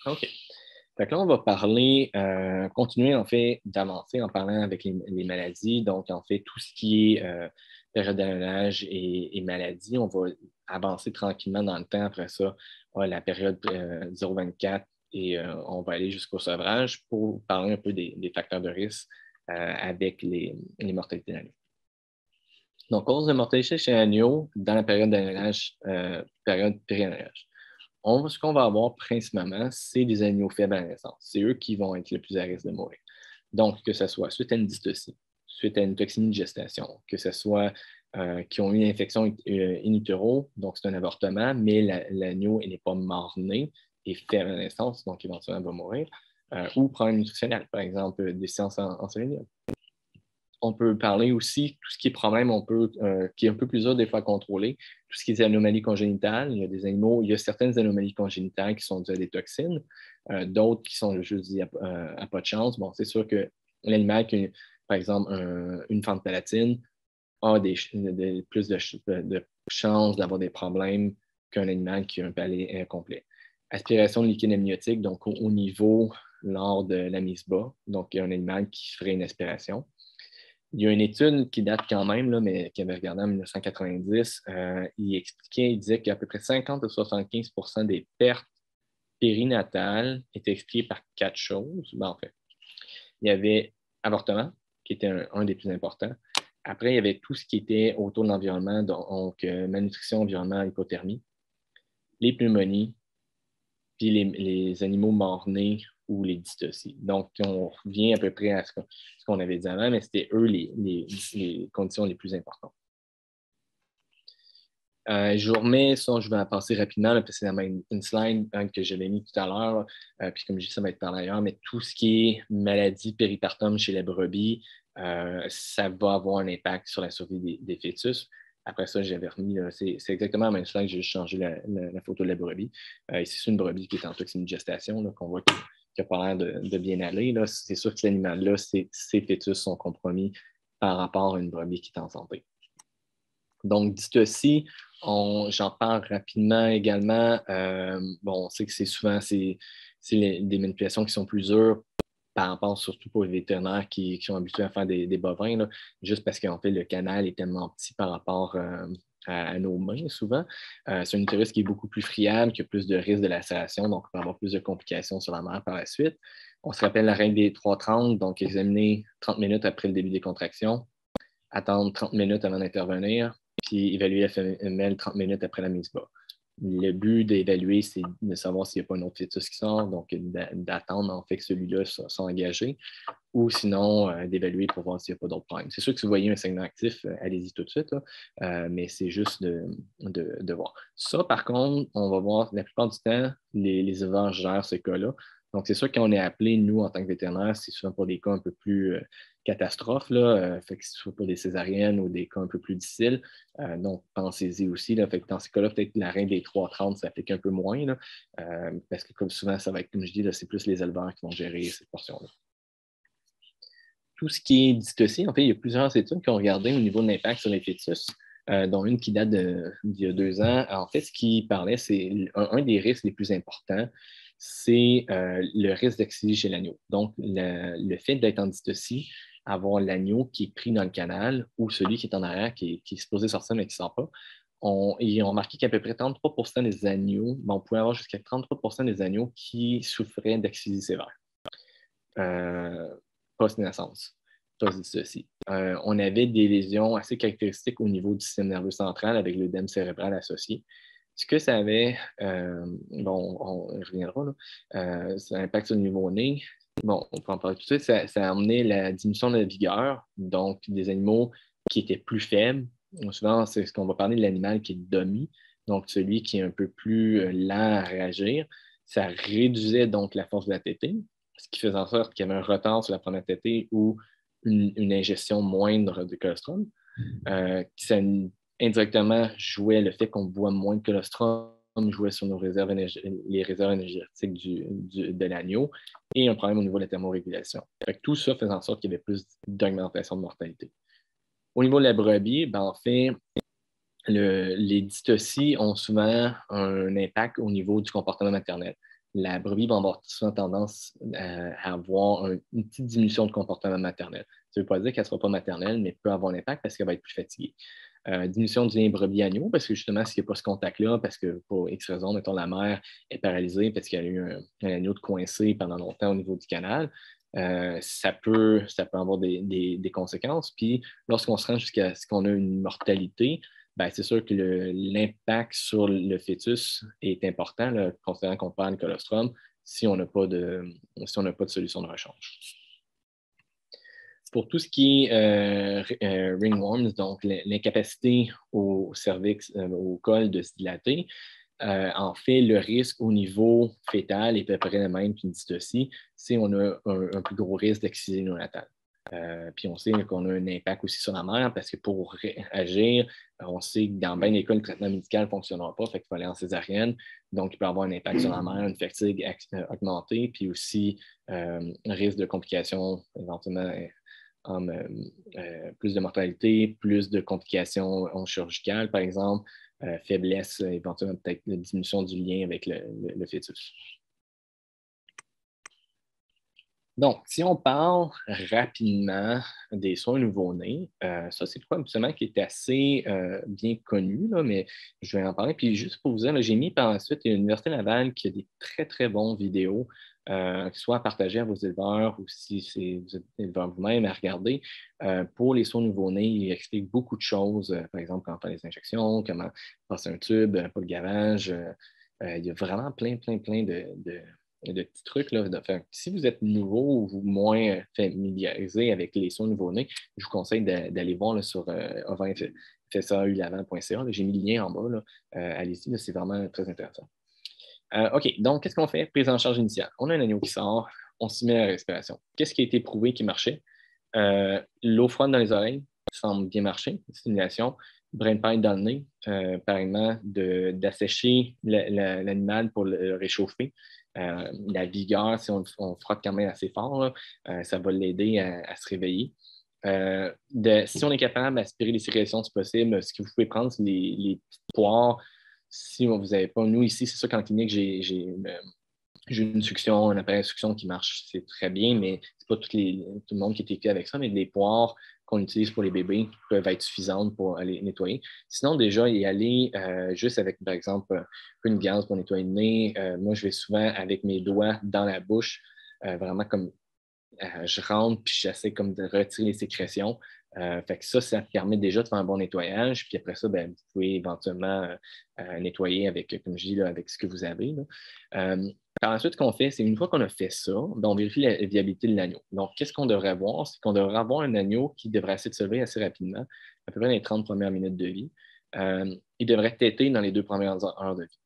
OK. Fait que là, on va parler, continuer en fait d'avancer en parlant avec les maladies. Donc, en fait, tout ce qui est période d'allonage et maladies, on va avancer tranquillement dans le temps. Après ça, la période 0,24 et on va aller jusqu'au sevrage pour parler un peu des facteurs de risque avec les mortalités d'agneau. Donc, cause de mortalité chez l'agneau dans la période d'allonage, période péri-allonage. Ce qu'on va avoir principalement, c'est des agneaux faibles à la naissance. C'est eux qui vont être le plus à risque de mourir. Donc, que ce soit suite à une dystocie, suite à une toxine de gestation, que ce soit qui ont eu une infection in utero, donc c'est un avortement, mais l'agneau n'est pas mort-né et fait à la naissance, donc éventuellement va mourir, ou problème nutritionnel, par exemple, des déficience en sélénium. On peut parler aussi tout ce qui est problème, qui est un peu plus dur des fois à contrôler, tout ce qui est anomalies congénitales. Il y a des animaux, il y a certaines anomalies congénitales qui sont dues à des toxines, d'autres qui sont juste dues à pas de chance. Bon, c'est sûr que l'animal qui a, par exemple, une fente palatine a plus de chances d'avoir des problèmes qu'un animal qui a un palais incomplet. Aspiration de liquide amniotique, donc au niveau lors de la mise bas, donc il y a un animal qui ferait une aspiration. Il y a une étude qui date quand même, là, mais qui avait regardé en 1990. Il disait qu'à peu près 50 à 75 des pertes périnatales étaient expliquées par quatre choses. Ben, en fait, il y avait avortement, qui était un des plus importants. Après, il y avait tout ce qui était autour de l'environnement, donc malnutrition, environnement, hypothermie, les pneumonies, puis les animaux morts-nés ou les dystocies. Donc, on revient à peu près à ce qu'on avait dit avant, mais c'était eux les conditions les plus importantes. Je vous remets ça, je vais en passer rapidement, là, parce que c'est une slide que j'avais mis tout à l'heure, puis comme je dis, ça va être par ailleurs, mais tout ce qui est maladie péripartum chez la brebis, ça va avoir un impact sur la survie des fœtus. Après ça, j'avais remis, c'est exactement la même slide, j'ai juste changé la photo de la brebis. Ici, c'est une brebis qui est en toxine de gestation, qu'on voit qui n'a pas l'air de bien aller. C'est sûr que cet animal-là, ses fœtus sont compromis par rapport à une brebis qui est en santé. Donc, dystocie, j'en parle rapidement également. Bon, on sait que c'est souvent des manipulations qui sont plus dures par rapport surtout pour les vétérinaires qui sont habitués à faire des bovins, là, juste parce qu'en fait, le canal est tellement petit par rapport à nos mains souvent. C'est un utérus qui est beaucoup plus friable, qui a plus de risque de lacération, donc on peut avoir plus de complications sur la mère par la suite. On se rappelle la règle des 3-30, donc examiner 30 minutes après le début des contractions, attendre 30 minutes avant d'intervenir, puis évaluer la femelle 30 minutes après la mise bas. Le but d'évaluer, c'est de savoir s'il n'y a pas un autre fœtus qui sort, donc d'attendre en fait que celui-là soit engagé, ou sinon d'évaluer pour voir s'il n'y a pas d'autres problèmes. C'est sûr que si vous voyez un segment actif, allez-y tout de suite, mais c'est juste de voir. Ça, par contre, on va voir la plupart du temps, les éleveurs gèrent ce cas-là. Donc, c'est sûr qu'on est appelé, nous, en tant que vétérinaires, c'est souvent pour des cas un peu plus catastrophes, fait que ce soit pour des césariennes ou des cas un peu plus difficiles. Donc, pensez-y aussi. Là, fait que dans ces cas-là, peut-être la règle des 3-30 s'applique un peu moins, là, parce que comme souvent, ça va être, comme je dis, c'est plus les éleveurs qui vont gérer cette portion-là. Tout ce qui est dystocie, en fait, il y a plusieurs études qui ont regardé au niveau de l'impact sur les fœtus, dont une qui date d'il y a 2 ans. En fait, ce qui parlait, c'est un des risques les plus importants, c'est le risque d'excision chez l'agneau. Donc, le fait d'être en dystocie, avoir l'agneau qui est pris dans le canal ou celui qui est en arrière, qui est supposé sortir mais qui ne sort pas, ils ont remarqué qu'à peu près 33 des agneaux, on pouvait avoir jusqu'à 33 des agneaux qui souffraient d'excision sévère. Post-naissance, post-dystocie. On avait des lésions assez caractéristiques au niveau du système nerveux central avec l'œdème cérébral associé. Ce que ça avait, bon, on reviendra, là, ça impacte au niveau nez. Bon, on peut en parler tout de suite. Ça a amené la diminution de la vigueur, donc des animaux qui étaient plus faibles. Souvent, c'est ce qu'on va parler de l'animal qui est domi, donc celui qui est un peu plus lent à réagir. Ça réduisait donc la force de la tétée, ce qui faisait en sorte qu'il y avait un retard sur la première tétée ou une ingestion moindre de colostrum. Ça indirectement jouait le fait qu'on boit moins de colostrum, jouait sur les réserves énergétiques de l'agneau et un problème au niveau de la thermorégulation. Tout ça faisait en sorte qu'il y avait plus d'augmentation de mortalité. Au niveau de la brebis, ben, en fait, les dystocies ont souvent un impact au niveau du comportement maternel. La brebis va avoir souvent tendance à avoir une petite diminution de comportement maternel. Ça ne veut pas dire qu'elle ne sera pas maternelle, mais peut avoir un impact parce qu'elle va être plus fatiguée. Diminution du lien brebis-agneau, parce que justement, s'il n'y a pas ce contact-là, parce que pour X raison, mettons, la mère est paralysée parce qu'elle a eu un agneau de coincé pendant longtemps au niveau du canal, ça peut avoir des conséquences. Puis, lorsqu'on se rend jusqu'à ce qu'on a une mortalité, ben, c'est sûr que l'impact sur le fœtus est important, là, considérant qu'on parle de colostrum, si on n'a pas de solution de rechange. Pour tout ce qui est ringworms, donc l'incapacité au cervix, au col de se dilater, en fait, le risque au niveau fœtal est à peu près le même qu'une dystocie, c'est on a un plus gros risque d'accident néonatal. Puis on sait qu'on a un impact aussi sur la mère parce que pour agir, on sait que dans bien des cas, le traitement médical ne fonctionnera pas, fait qu'il faut aller en césaриenne. Donc, il peut avoir un impact sur la mère, une fatigue augmentée, puis aussi un risque de complications, éventuellement plus de mortalité, plus de complications chirurgicales, par exemple, faiblesse, éventuellement peut-être la diminution du lien avec le fœtus. Donc, si on parle rapidement des soins nouveau-nés, ça, c'est quoi absolument qui est assez bien connu, là, mais je vais en parler. Puis juste pour vous dire, j'ai mis par la suite l'Université Laval qui a des très, très bons vidéos, soit à partager à vos éleveurs ou si vous êtes éleveur vous-même à regarder. Pour les soins nouveau-nés, il explique beaucoup de choses, par exemple, comment faire les injections, comment passer un tube, pas le gavage. Il y a vraiment plein de petits trucs. Là, si vous êtes nouveau ou moins familiarisé avec les soins nouveau-nés, je vous conseille d'aller voir là, sur fsaulavant.ca. J'ai mis le lien en bas. Là. Allez-y, là, c'est vraiment très intéressant. OK, donc qu'est-ce qu'on fait? Prise en charge initiale. On a un agneau qui sort, on se met à la respiration. Qu'est-ce qui a été prouvé qui marchait? L'eau froide dans les oreilles semble bien marcher, stimulation. Brain pipe dans le nez, pareillement, d'assécher l'animal pour le réchauffer. La vigueur, si on frotte quand même assez fort, là, ça va l'aider à se réveiller. Si on est capable d'aspirer les sécrétions, si possible, ce que vous pouvez prendre, c'est les petites poires. Si vous n'avez pas, nous ici, c'est sûr qu'en clinique, j'ai une succion, un appareil de succion qui marche, c'est très bien, mais c'est pas tout le monde qui est équipé avec ça, mais les poires qu'on utilise pour les bébés peuvent être suffisantes pour aller nettoyer. Sinon, déjà, y aller juste avec, par exemple, une gaze pour nettoyer le nez. Moi, je vais souvent avec mes doigts dans la bouche, vraiment comme je rentre puis j'essaie comme de retirer les sécrétions. Fait que ça permet déjà de faire un bon nettoyage. Puis après ça, ben, vous pouvez éventuellement nettoyer avec, comme je dis, là, avec ce que vous avez. Là. Par la suite, ce qu'on fait, c'est une fois qu'on a fait ça, ben, on vérifie la viabilité de l'agneau. Donc, qu'est-ce qu'on devrait avoir? C'est qu'on devrait avoir un agneau qui devrait essayer de se lever assez rapidement, à peu près dans les 30 premières minutes de vie. Il devrait téter dans les 2 premières heures de vie.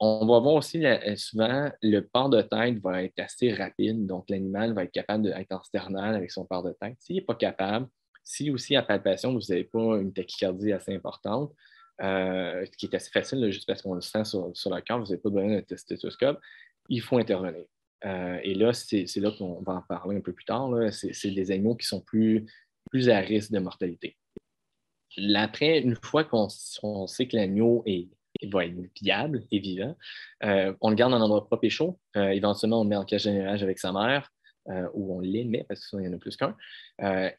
On va voir aussi souvent le port de tête va être assez rapide, donc l'animal va être capable d'être en sternal avec son port de tête. S'il n'est pas capable, si aussi à palpation, vous n'avez pas une tachycardie assez importante, ce qui est assez facile, là, juste parce qu'on le sent sur le cœur, vous n'avez pas besoin d'un stéthoscope, il faut intervenir. Et là, c'est là qu'on va en parler un peu plus tard. C'est des animaux qui sont plus à risque de mortalité. Après, une fois qu'on sait que l'agneau va être viable et vivant, on le garde dans un endroit propre et chaud. Éventuellement, on le met en cage d'élevage avec sa mère, ou on les met parce qu'il y en a plus qu'un.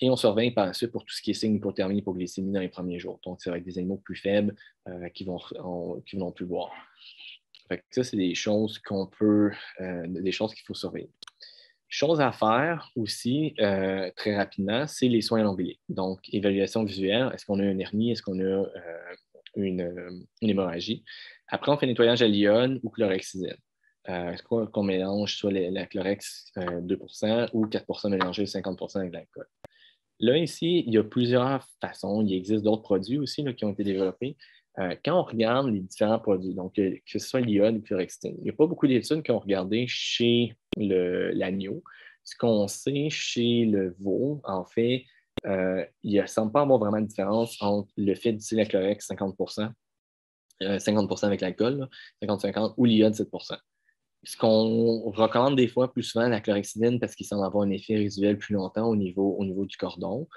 Et on surveille par la suite pour tout ce qui est signe hypothermie, hypoglycémie dans les premiers jours. Donc, ça va être des animaux plus faibles qui vont plus boire. Fait que ça, c'est des choses des choses qu'il faut surveiller. Chose à faire aussi, très rapidement, c'est les soins à l'ombilic. Donc, évaluation visuelle, est-ce qu'on a une hernie, est-ce qu'on a une hémorragie? Après, on fait nettoyage à l'iode ou chlorhexidine. Est-ce qu'on mélange soit la chlorex 2% ou 4% mélangé 50% avec l'alcool? Là, ici, il y a plusieurs façons. Il existe d'autres produits aussi là, qui ont été développés. Quand on regarde les différents produits, donc que ce soit l'iode ou le chlorhexidine, il n'y a pas beaucoup d'études qui ont regardé chez l'agneau. Ce qu'on sait chez le veau, en fait, il ne semble pas avoir vraiment de différence entre le fait d'utiliser la chlorex 50%, 50% avec l'alcool, 50-50, ou l'iode 7%. Ce qu'on recommande des fois plus souvent, la chlorhexidine, parce qu'il semble avoir un effet résiduel plus longtemps au niveau du cordon.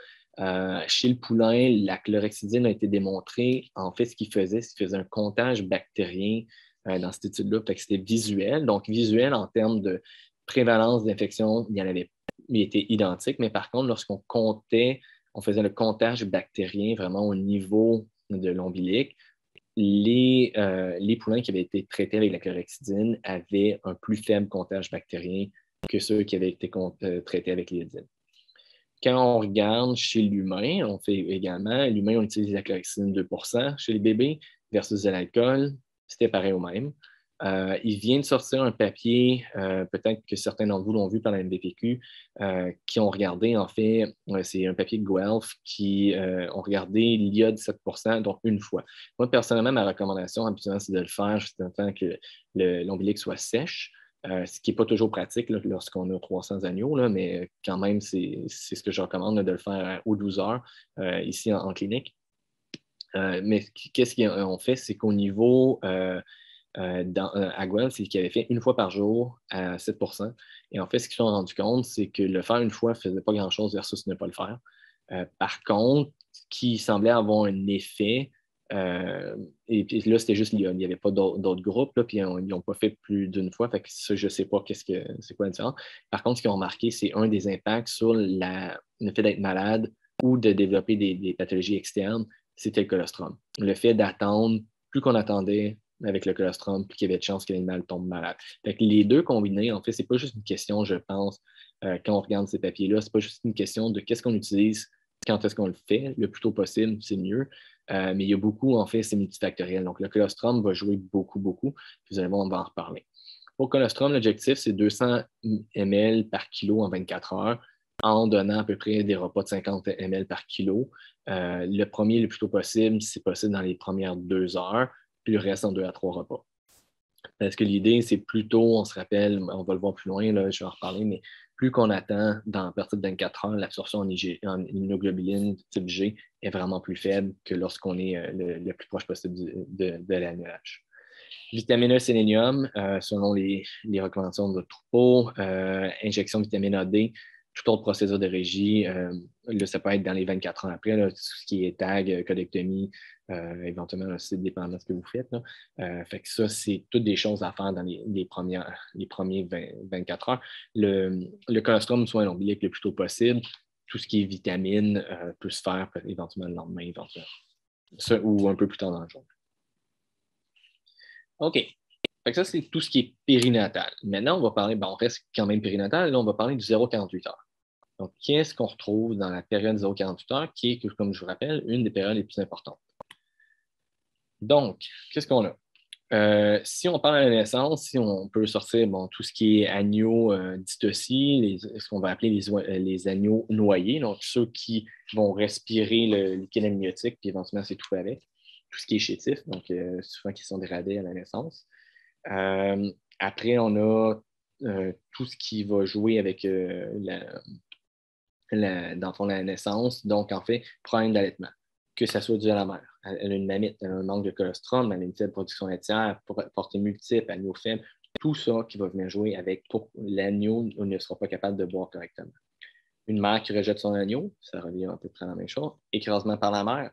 Chez le poulain, la chlorhexidine a été démontrée. En fait, ce qu'il faisait, c'est qu'il faisait un comptage bactérien dans cette étude-là. C'était visuel. Donc, visuel en termes de prévalence d'infection, il était identique. Mais par contre, lorsqu'on comptait, on faisait le comptage bactérien vraiment au niveau de l'ombilic, les poulains qui avaient été traités avec la chlorhexidine avaient un plus faible comptage bactérien que ceux qui avaient été traités avec l'iodine. Quand on regarde chez l'humain, on fait également, l'humain, on utilise la chlorhexidine 2% chez les bébés versus de l'alcool, c'était pareil au même. Il vient de sortir un papier, peut-être que certains d'entre vous l'ont vu par la MVPQ, qui ont regardé, en fait, c'est un papier de Guelph qui ont regardé l'iode 7%, donc une fois. Moi, personnellement, ma recommandation, habituellement, c'est de le faire juste en temps que l'ombilic soit sèche, ce qui n'est pas toujours pratique là, lorsqu'on a 300 agneaux, là, mais quand même, c'est ce que je recommande là, de le faire aux 12 heures ici en clinique. Mais qu'est-ce qu'ils ont fait, c'est qu'au niveau à Guelph, c'est qu'ils avaient fait une fois par jour à 7%. Et en fait, ce qu'ils se sont rendus compte, c'est que le faire une fois ne faisait pas grand-chose versus ne pas le faire. Par contre, ce qui semblait avoir un effet, et puis là, c'était juste, il n'y avait pas d'autres groupes, là, puis ils n'ont pas fait plus d'une fois, fait que ça, je ne sais pas c'est quoi la différence. Par contre, ce qu'ils ont remarqué, c'est un des impacts sur le fait d'être malade ou de développer des pathologies externes, c'était le colostrum. Le fait d'attendre, plus qu'on attendait, avec le colostrum, puis qu'il y avait de chances que l'animal tombe malade. Fait que les deux combinés, en fait, c'est pas juste une question, je pense, quand on regarde ces papiers-là, c'est pas juste une question de qu'est-ce qu'on utilise, quand est-ce qu'on le fait, le plus tôt possible, c'est mieux. Mais il y a beaucoup, en fait, c'est multifactoriel. Donc, le colostrum va jouer beaucoup, beaucoup. Puis vous allez voir, on va en reparler. Pour le colostrum, l'objectif, c'est 200 ml par kilo en 24 heures en donnant à peu près des repas de 50 ml par kilo. Le premier, le plus tôt possible, c'est possible dans les premières 2 heures, puis le reste en 2 à 3 repas. Parce que l'idée, c'est plutôt, on se rappelle, on va le voir plus loin, là, je vais en reparler, mais plus qu'on attend dans la partie de 24 heures, l'absorption en immunoglobuline type G est vraiment plus faible que lorsqu'on est le plus proche possible de l'annulage. Vitamine E, sélénium, selon les recommandations de votre troupeau, injection de vitamine A, D, toute autre procédure de régie, là, ça peut être dans les 24 ans après, là, tout ce qui est tag, codectomie, éventuellement, c'est dépendant de ce que vous faites. Fait que ça, c'est toutes des choses à faire dans les premiers 24 heures. Le colostrum, soit l'ombilic le plus tôt possible. Tout ce qui est vitamine peut se faire éventuellement le lendemain, éventuellement. Ça, ou un peu plus tard dans le jour. OK. Fait que ça, c'est tout ce qui est périnatal. Maintenant, on va parler, on reste quand même périnatal, là, on va parler du 0,48 heures. Donc, qu'est-ce qu'on retrouve dans la période 0,48 heures, qui est, comme je vous rappelle, une des périodes les plus importantes. Donc, qu'est-ce qu'on a? Si on parle de la naissance, si on peut sortir tout ce qui est agneaux dystocie, ce qu'on va appeler les agneaux noyés, donc ceux qui vont respirer le liquide amniotique puis éventuellement s'étouffer avec, tout ce qui est chétif, donc souvent qui sont des radais à la naissance. Après, on a tout ce qui va jouer avec dans le fond, la naissance, donc en fait, problème d'allaitement, que ça soit dû à la mère. Elle a une mamite, elle a un manque de colostrum, elle a une faible production laitière, portée multiple, agneau faible, tout ça qui va venir jouer avec pour l'agneau ne sera pas capable de boire correctement. Une mère qui rejette son agneau, ça revient à peu près à la même chose. Écrasement par la mère,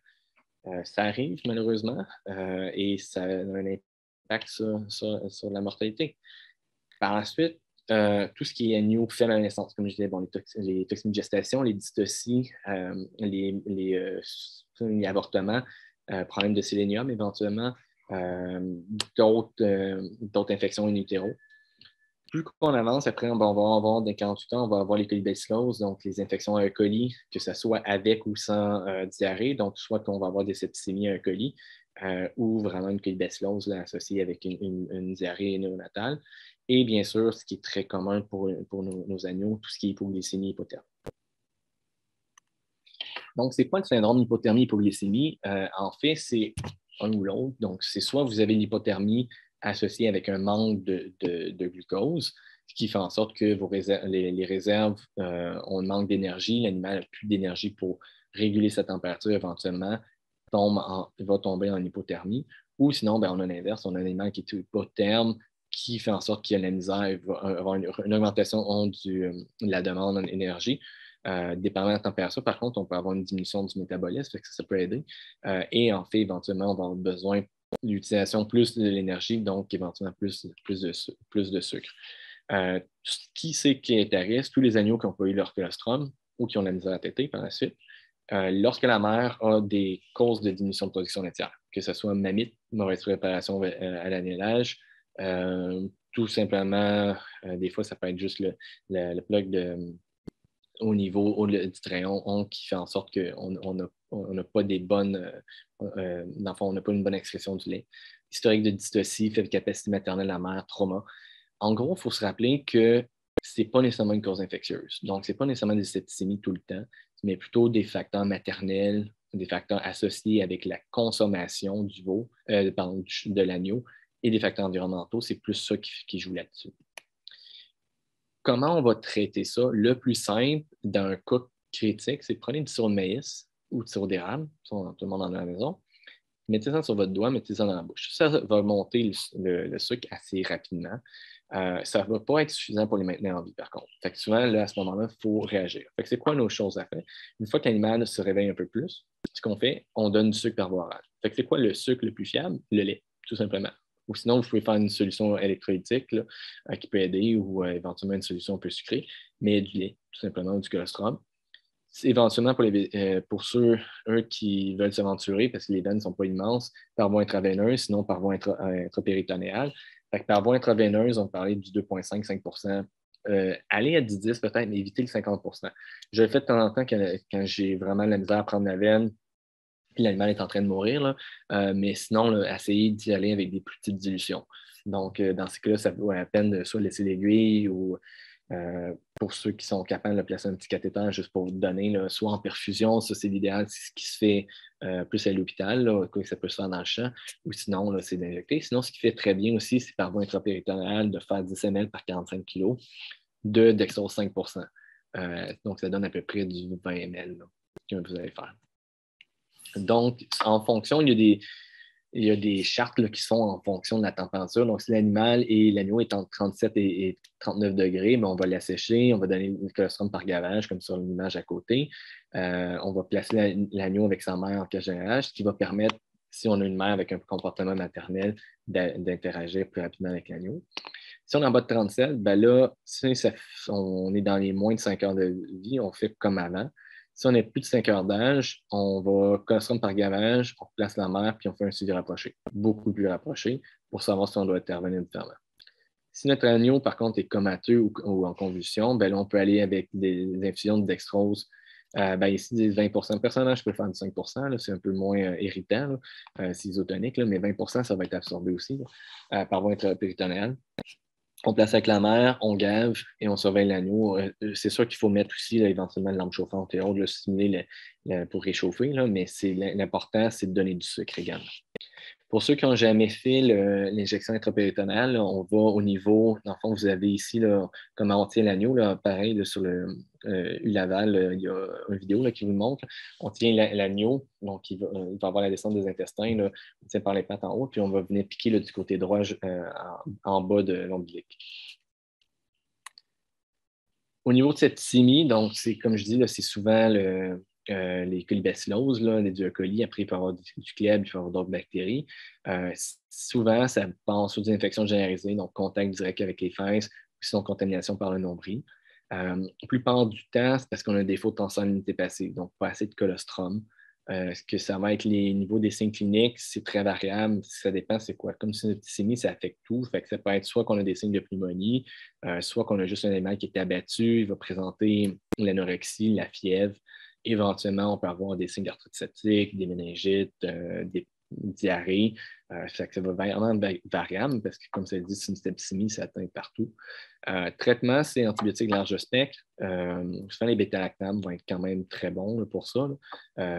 ça arrive malheureusement et ça a un impact sur la mortalité. Par la suite, tout ce qui est agneau faible à la naissance, comme je disais, les toxines de gestation, les dystocies, les avortements, problèmes de sélénium éventuellement, d'autres infections in utero. Plus qu'on avance, après, on va avoir des 48 ans, on va avoir les colibacilloses, donc les infections à E. coli, que ce soit avec ou sans diarrhée, donc soit qu'on va avoir des septicémies à E. coli, ou vraiment une colibacillose associée avec une diarrhée néonatale. Et bien sûr, ce qui est très commun pour nos agneaux, tout ce qui est hypoglycémie, hypothermie. Donc, c'est quoi le syndrome d'hypothermie, hypoglycémie? En fait, c'est un ou l'autre. Donc, c'est soit vous avez l'hypothermie associée avec un manque de glucose, ce qui fait en sorte que les réserves ont un manque d'énergie. L'animal n'a plus d'énergie pour réguler sa température éventuellement, va tomber en hypothermie. Ou sinon, on a l'inverse, on a un animal qui est hypotherme, qui fait en sorte qu'il y a la misère, il va avoir une augmentation de la demande en énergie. Dépendant de la température, par contre, on peut avoir une diminution du métabolisme, fait que ça peut aider. Et en fait, éventuellement, on va avoir besoin d'utilisation plus de l'énergie, donc éventuellement plus de sucre. Qui c'est qui est à risque? Tous les agneaux qui n'ont pas eu leur colostrum ou qui ont la misère à téter par la suite. Lorsque la mère a des causes de diminution de production laitière, que ce soit mamite, mauvaise préparation à l'annulage, tout simplement, des fois, ça peut être juste le plug au niveau du trayon qui fait en sorte qu'on n'a on n'a pas des bonnes, dans le fond, on n'a pas une bonne excrétion du lait. Historique de dystocie, faible capacité maternelle à la mère, trauma. En gros, il faut se rappeler que ce n'est pas nécessairement une cause infectieuse. Donc, ce n'est pas nécessairement des septicémies tout le temps, mais plutôt des facteurs maternels, des facteurs associés avec la consommation du veau, de l'agneau et des facteurs environnementaux. C'est plus ça qui joue là-dessus. Comment on va traiter ça? Le plus simple dans un cas critique, c'est de prendre du sirop de maïs ou du sirop d'érable, tout le monde en a à la maison. Mettez ça sur votre doigt, mettez ça dans la bouche. Ça va monter le sucre assez rapidement. Ça ne va pas être suffisant pour les maintenir en vie, par contre. Fait que souvent, là, à ce moment-là, il faut réagir. Fait que c'est quoi nos choses à faire? Une fois que l'animal se réveille un peu plus, ce qu'on fait, on donne du sucre par voie orale. Fait que c'est quoi le sucre le plus fiable? Le lait, tout simplement. Ou sinon, vous pouvez faire une solution électrolytique là, qui peut aider ou éventuellement une solution un peu sucrée, mais du lait, tout simplement, ou du colostrum. Éventuellement, pour ceux qui veulent s'aventurer, parce que les veines ne sont pas immenses, par voie intraveineuse, sinon par voie intrapéritonéale. Par voie intraveineuse, on parlait du 2,5-5 aller à 10 peut-être, mais éviter le 50 Je le fais de temps en temps quand j'ai vraiment la misère à prendre la veine, puis l'animal est en train de mourir, là. Mais sinon, là, essayer d'y aller avec des plus petites dilutions. Donc, dans ce cas-là, ça vaut la peine de soit laisser l'aiguille ou pour ceux qui sont capables de placer un petit cathéter juste pour vous donner, là, soit en perfusion, ça c'est l'idéal, c'est ce qui se fait plus à l'hôpital, là, quoi que ça peut se faire dans le champ, ou sinon, là, c'est d'injecter. Sinon, ce qui fait très bien aussi, c'est par voie intrapéritonéale de faire 10 ml par 45 kg de dextrose 5 donc, ça donne à peu près du 20 ml là, que vous allez faire. Donc, en fonction, il y a des chartes là, qui sont en fonction de la température. Donc, si l'animal et l'agneau est entre 37 et 39 degrés, ben, on va l'assécher, on va donner le colostrum par gavage, comme sur l'image à côté. On va placer l'agneau avec sa mère en cage d'élevage, ce qui va permettre, si on a une mère avec un comportement maternel, d'interagir plus rapidement avec l'agneau. Si on est en bas de 37, ben là, si on est dans les moins de 5 heures de vie, on fait comme avant. Si on est plus de 5 heures d'âge, on va colostrum par gavage, on place la mère, puis on fait un suivi rapproché, beaucoup plus rapproché, pour savoir si on doit intervenir différemment. Si notre agneau, par contre, est comateux ou en convulsion, ben là, on peut aller avec des infusions de dextrose. Ici, des 20 personnage, je peux faire du 5 c'est un peu moins irritant, c'est isotonique, là, mais 20 ça va être absorbé aussi par voie intrapéritonéale. On place avec la mère, on gave et on surveille l'agneau. C'est sûr qu'il faut mettre aussi là, éventuellement une lampe chauffante et autres, le stimuler pour réchauffer, là, mais l'important, c'est de donner du sucre également. Pour ceux qui n'ont jamais fait l'injection intrapéritonale, on va au niveau, dans le fond, vous avez ici là, comment on tient l'agneau. Pareil, là, sur le Laval, il y a une vidéo là, qui vous montre. On tient l'agneau, donc il va avoir la descente des intestins, là, on tient par les pattes en haut, puis on va venir piquer là, du côté droit en bas de l'ombilic. Au niveau de cette septicémie, donc c'est comme je dis, c'est souvent les colibacilloses, les duocolis. Après, il peut y avoir du clèbre, il peut y avoir d'autres bactéries. Souvent, ça passe sous des infections généralisées, donc contact direct avec les fesses, ou sinon contamination par le nombril. La plupart du temps, c'est parce qu'on a un défaut de tensioninité passive, donc pas assez de colostrum. Ce que ça va être les niveaux des signes cliniques, c'est très variable. Ça dépend, c'est quoi. Comme c'est une septicémie, ça affecte tout. Fait que ça peut être soit qu'on a des signes de pneumonie, soit qu'on a juste un animal qui est abattu, il va présenter l'anorexie, la fièvre. Éventuellement, on peut avoir des signes d'arthrite septique, des méningites, des diarrhées. Ça va vraiment variable parce que, comme ça dit, c'est une septicémie, ça atteint partout. Traitement, c'est antibiotiques large spectre. Souvent, les bêta-lactams vont être quand même très bons là, pour ça.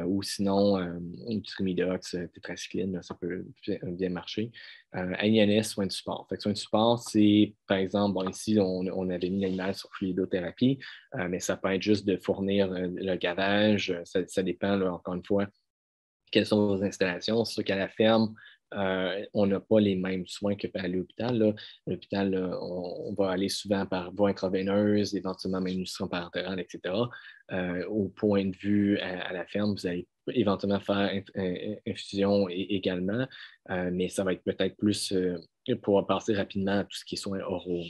Ou sinon, du trimidox, tétracycline, ça peut bien marcher. AINS, soins de support. Fait que soins de support, c'est, par exemple, ici, on avait mis l'animal sur fluidothérapie, mais ça peut être juste de fournir le gavage. Ça dépend, là, encore une fois, quelles sont vos installations. C'est sûr qu'à la ferme, on n'a pas les mêmes soins qu'à l'hôpital. À l'hôpital, on va aller souvent par voie intraveineuse, éventuellement même nutrition parentérale, etc. Au point de vue à la ferme, vous allez éventuellement faire infusion également, mais ça va être peut-être plus pour passer rapidement à tout ce qui est soins oraux.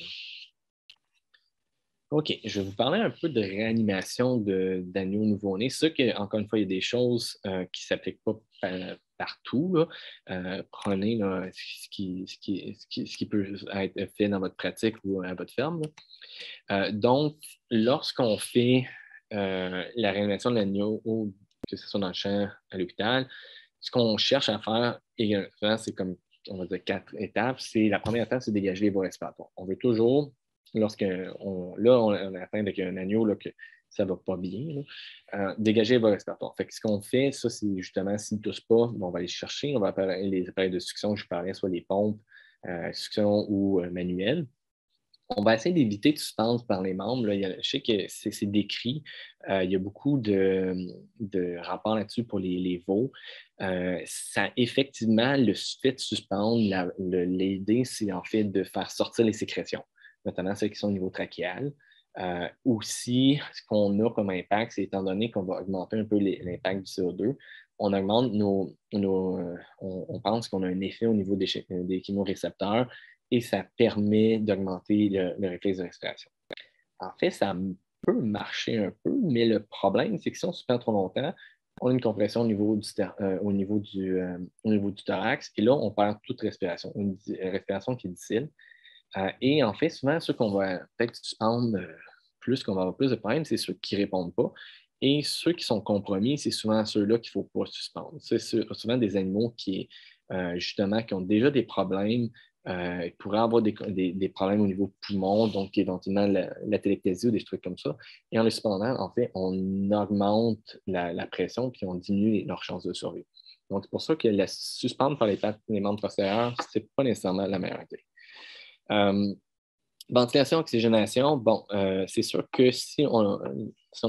OK, je vais vous parler un peu de réanimation d'agneaux nouveau-nés. C'est sûr qu'encore une fois, il y a des choses qui ne s'appliquent pas partout. Là. Prenez là, ce qui peut être fait dans votre pratique ou à votre ferme. Donc, lorsqu'on fait la réanimation de l'agneau que ce soit dans le champ à l'hôpital. Ce qu'on cherche à faire, également, c'est comme, on va dire, 4 étapes. La première étape, c'est dégager les voies respiratoires. On veut toujours, on est atteint avec un agneau là, que ça ne va pas bien, dégager les voies respiratoires. Fait que ce qu'on fait, ça, c'est justement, s'il ne tousse pas, on va aller chercher, on va appeler les appareils de succion, je parlais, soit les pompes, succion ou manuelles. On va essayer d'éviter de suspendre par les membres. Là. Je sais que c'est décrit. Il y a beaucoup de rapports là-dessus pour les veaux. Effectivement, le fait de suspendre, l'idée, c'est en fait de faire sortir les sécrétions, notamment celles qui sont au niveau trachéal. Aussi, ce qu'on a comme impact, c'est étant donné qu'on va augmenter un peu l'impact du CO2, on augmente on pense qu'on a un effet au niveau des chemorécepteurs et ça permet d'augmenter le réflexe de respiration. En fait, ça peut marcher un peu, mais le problème, c'est que si on suspend trop longtemps, on a une compression au niveau du thorax et là, on perd toute respiration, une respiration qui est difficile. Et en fait, souvent, ceux qu'on va peut-être suspendre qu'on va avoir plus de problèmes, c'est ceux qui ne répondent pas. Et ceux qui sont compromis, c'est souvent ceux-là qu'il ne faut pas suspendre. C'est souvent des animaux justement, qui ont déjà des problèmes, ils pourraient avoir des problèmes au niveau du poumon, donc éventuellement la téléplésie ou des trucs comme ça. Et en les suspendant, en fait, on augmente la pression puis on diminue leurs chances de survie. Donc, c'est pour ça que la suspendre par les membres postérieurs, ce n'est pas nécessairement la meilleure idée. Ventilation, oxygénation, bon, c'est sûr que si on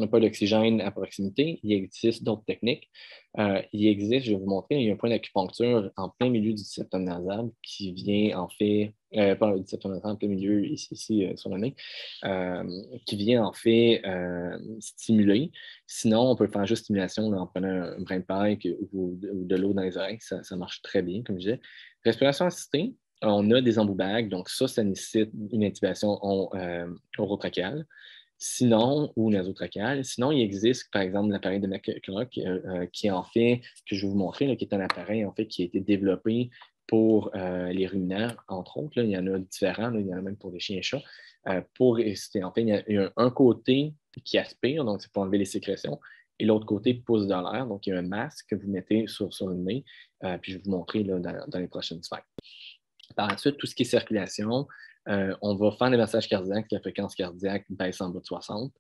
n'a pas d'oxygène à proximité, il existe d'autres techniques. Il existe, je vais vous montrer, il y a un point d'acupuncture en plein milieu du septum nasal qui vient en fait, pas du septum nasal, en plein milieu, ici sur le nez, qui vient en fait stimuler. Sinon, on peut faire juste stimulation là, en prenant un brin de paille ou de l'eau dans les oreilles, ça marche très bien, comme je disais. Respiration assistée. On a des embouts-bagues, donc ça nécessite une intubation orotrachéale. Sinon, ou nasotrachéale. Sinon, il existe, par exemple, l'appareil de McCulloch qui est en fait, que je vais vous montrer, là, qui est un appareil en fait qui a été développé pour les ruminants, entre autres. Là, il y en a différents, là, il y en a même pour les chiens et chats. En fait, il y a un côté qui aspire, donc c'est pour enlever les sécrétions, et l'autre côté pousse dans l'air. Donc, il y a un masque que vous mettez sur le nez, puis je vais vous montrer là, dans les prochaines slides. Par la suite, tout ce qui est circulation, on va faire des massages cardiaques, la fréquence cardiaque baisse en bas de 60.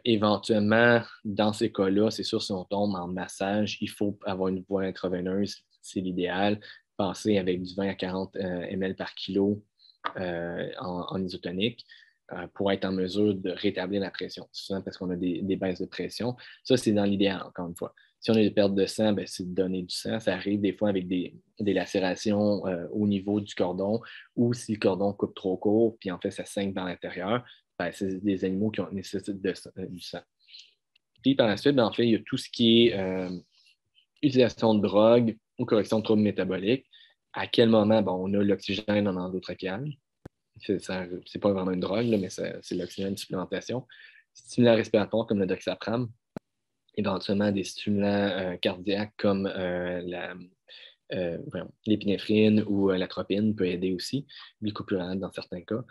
Éventuellement, dans ces cas-là, c'est sûr, si on tombe en massage, il faut avoir une voie intraveineuse, c'est l'idéal. Passer avec du 20 à 40 ml par kilo en isotonique pour être en mesure de rétablir la pression. C'est souvent parce qu'on a des baisses de pression. Ça, c'est dans l'idéal, encore une fois. Si on a des pertes de sang, ben, c'est de donner du sang. Ça arrive des fois avec des lacérations au niveau du cordon ou si le cordon coupe trop court, puis en fait, ça saigne dans l'intérieur, ben, c'est des animaux qui nécessitent du sang. Puis par la suite, ben, en fait, il y a tout ce qui est utilisation de drogue ou correction de troubles métaboliques. À quel moment ben, on a l'oxygène en endotrachéal? C'est pas vraiment une drogue, là, mais c'est l'oxygène de supplémentation. Stimulant respiratoire comme le doxapram, éventuellement des stimulants cardiaques comme l'épinéphrine ou l'atropine peut aider aussi, glycopyrrolate dans certains cas.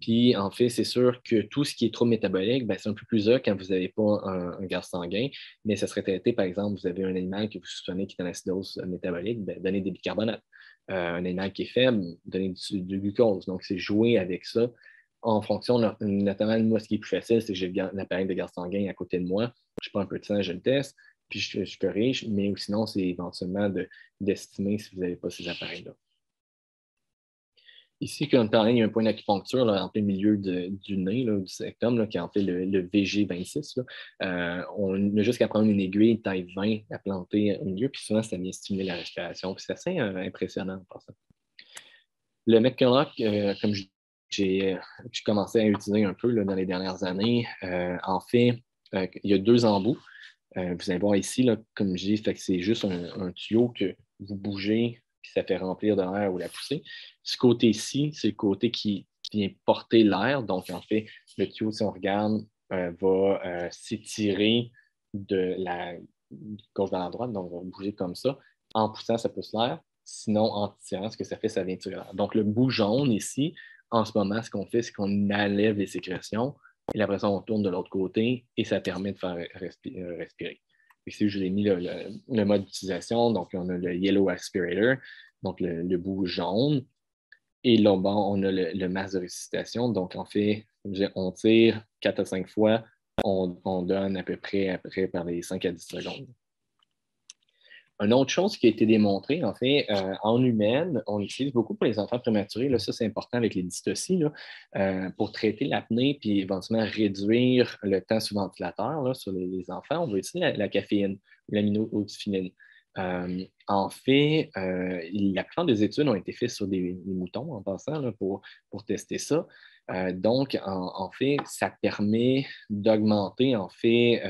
Puis, en fait, c'est sûr que tout ce qui est trop métabolique, ben, c'est un peu plus dur quand vous n'avez pas un gaz sanguin, mais ça serait traité, par exemple, vous avez un animal que vous soupçonnez qui est en acidose métabolique, ben, donnez des bicarbonates. Un animal qui est faible, donnez du glucose. Donc, c'est jouer avec ça en fonction, notamment, moi, ce qui est plus facile, c'est que j'ai l'appareil de gaz sanguin à côté de moi. Je prends un peu de sang, je le teste, puis je corrige, mais sinon, c'est éventuellement d'estimer si vous n'avez pas ces appareils-là. Ici, comme pareil, il y a un point d'acupuncture en plein milieu du nez, là, du septum, là, qui est en fait le VG26. On a juste qu'à prendre une aiguille taille 20 à planter au milieu, puis souvent, ça vient stimuler la respiration. Puis c'est assez impressionnant pour ça. Le McCulloch, comme j'ai commencé à utiliser un peu là, dans les dernières années, en fait, il y a 2 embouts. Vous allez voir ici, là, comme je dis, c'est juste un tuyau que vous bougez, puis ça fait remplir de l'air ou la poussée. Ce côté-ci, c'est le côté qui vient porter l'air. Donc, en fait, le tuyau, si on regarde, va s'étirer de la gauche vers la droite. Donc, on va bouger comme ça. En poussant, ça pousse l'air. Sinon, en tirant, ce que ça fait, ça vient tirer l'air. Donc, le bout jaune ici, en ce moment, ce qu'on fait, c'est qu'on enlève les sécrétions. Et après ça, on tourne de l'autre côté et ça permet de faire respirer. Ici, je vous ai mis le mode d'utilisation. Donc, on a le Yellow Aspirator, donc le bout jaune. Et là, bon, on a le masque de resuscitation. Donc, en fait, on tire 4 à 5 fois, on donne à peu près après par les 5 à 10 secondes. Une autre chose qui a été démontrée, en fait, en humaine, on l'utilise beaucoup pour les enfants prématurés. Là, ça, c'est important avec les dystocies, là, pour traiter l'apnée puis éventuellement réduire le temps sous ventilateur là, sur les enfants. On va utiliser la caféine, l'amino-oxyphénine. En fait, la plupart des études ont été faites sur des moutons en passant là, pour tester ça. Donc, en fait, ça permet d'augmenter, en fait,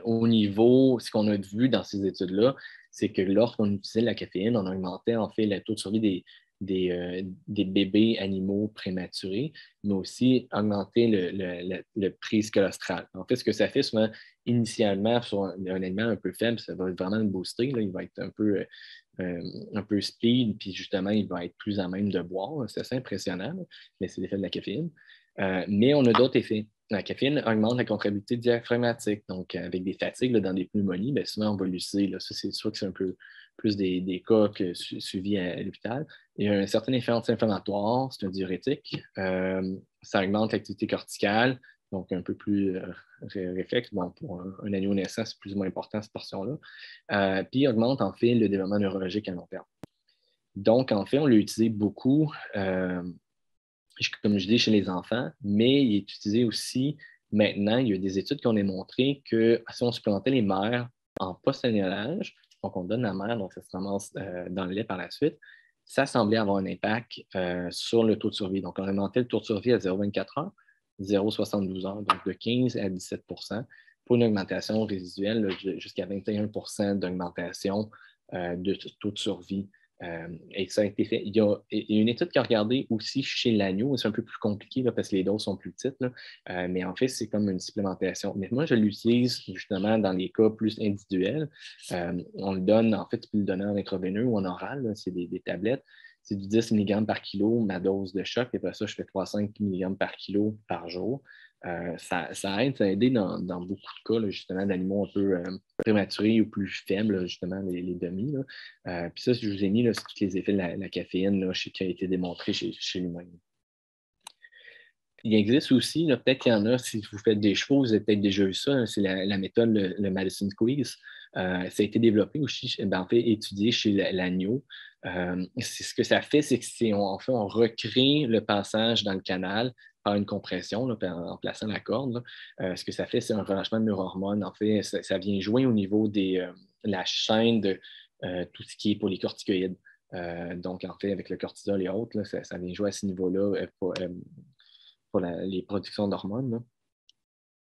au niveau, ce qu'on a vu dans ces études-là, c'est que lorsqu'on utilisait la caféine, on augmentait en fait le taux de survie des bébés animaux prématurés, mais aussi augmenter le prise colostrale. En fait, ce que ça fait souvent, initialement, sur un animal un peu faible, ça va vraiment le booster. Là, il va être un peu speed, puis justement, il va être plus à même de boire. C'est assez impressionnant, mais c'est l'effet de la caféine. Mais on a d'autres effets. La caféine augmente la contractilité diaphragmatique. Donc, avec des fatigues là, dans des pneumonies, bien, souvent, on va l'utiliser. Ça, c'est sûr que c'est un peu plus des cas suivis à l'hôpital. Il y a un certain effet anti-inflammatoire, c'est un diurétique. Ça augmente l'activité corticale, donc un peu plus réflexe. Bon, pour un agneau naissant, c'est plus ou moins important cette portion-là. Puis, augmente en fait le développement neurologique à long terme. Donc, en fait, on l'a utilisé beaucoup comme je dis, chez les enfants, mais il est utilisé aussi maintenant. Il y a des études qui ont démontré que si on supplémentait les mères en post-annulage, donc on donne la mère, donc ça se ramasse dans le lait par la suite, ça semblait avoir un impact sur le taux de survie. Donc, on augmentait le taux de survie à 0,24 heures, 0,72 heures, donc de 15 à 17 pour une augmentation résiduelle jusqu'à 21 d'augmentation de taux de survie et ça a été fait. Il y a une étude qui a regardé aussi chez l'agneau, c'est un peu plus compliqué là, parce que les doses sont plus petites, là. Mais en fait, c'est comme une supplémentation. Mais moi, je l'utilise justement dans les cas plus individuels. On le donne, en fait, tu peux le donner en intraveineux ou en oral, c'est des tablettes. C'est du 10 mg par kilo, ma dose de choc, et après ça, je fais 3,5 mg par kilo par jour. Ça aide, ça a aidé dans beaucoup de cas, là, justement, d'animaux un peu prématurés ou plus faibles, là, justement, les demi. Puis ça, je vous ai mis, là, c'est tous les effets de la caféine là, qui a été démontré chez l'humain. Il existe aussi, peut-être qu'il y en a, si vous faites des chevaux, vous avez peut-être déjà vu ça, c'est la méthode, le Madison Squeeze. Ça a été développé aussi, en fait, étudié chez l'agneau. Ce que ça fait, c'est que en fait, on recrée le passage dans le canal par une compression, là, en plaçant la corde. Ce que ça fait, c'est un relâchement de neurohormones. En fait, ça vient jouer au niveau de la chaîne de tout ce qui est pour les corticoïdes. Donc, en fait, avec le cortisol et autres, là, ça vient jouer à ce niveau-là pour les productions d'hormones. Là.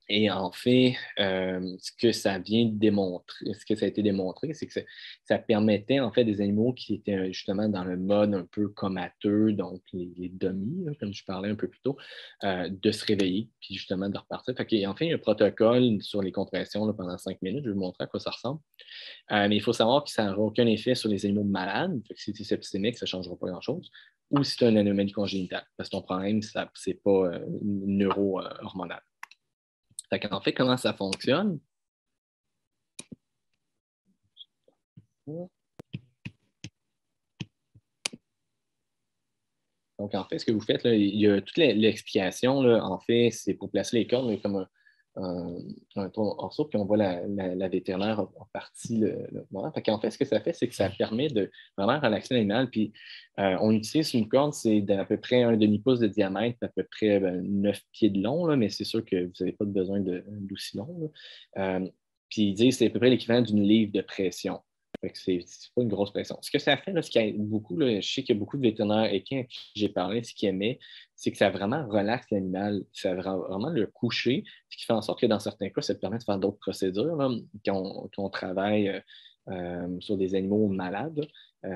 Et en fait, ce que ça vient démontrer, ce que ça a été démontré, c'est que ça permettait en fait des animaux qui étaient justement dans le mode un peu comateux, donc les demi, là, comme je parlais un peu plus tôt, de se réveiller, puis justement de repartir. En fait, il y a un protocole sur les compressions là, pendant 5 minutes. Je vais vous montrer à quoi ça ressemble. Mais il faut savoir que ça n'aura aucun effet sur les animaux malades. Si tu es septicémique, ça ne changera pas grand-chose. Ou si tu as une anomalie congénitale, parce que ton problème, ce n'est pas neuro-hormonal. En fait, comment ça fonctionne? Donc, en fait, ce que vous faites, là, il y a toute l'explication, en fait, c'est pour placer les cordes, mais comme un tournesol, puis on voit la vétérinaire en partie le moment. En fait, ce que ça fait, c'est que ça permet de vraiment relaxer l'animal. Puis, on utilise une corde, c'est d'à peu près un demi-pouce de diamètre, à peu près 9 pieds de long, là, mais c'est sûr que vous n'avez pas besoin d'aussi long. Puis, ils disent que c'est à peu près l'équivalent d'une livre de pression. C'est pas une grosse pression. Ce que ça fait, là, ce qu'il y a beaucoup, là, je sais qu'il y a beaucoup de vétérinaires équins à qui j'ai parlé, ce qu'ils aimaient, c'est que ça vraiment relaxe l'animal, ça vraiment le coucher, ce qui fait en sorte que dans certains cas, ça te permet de faire d'autres procédures là, quand on travaille sur des animaux malades.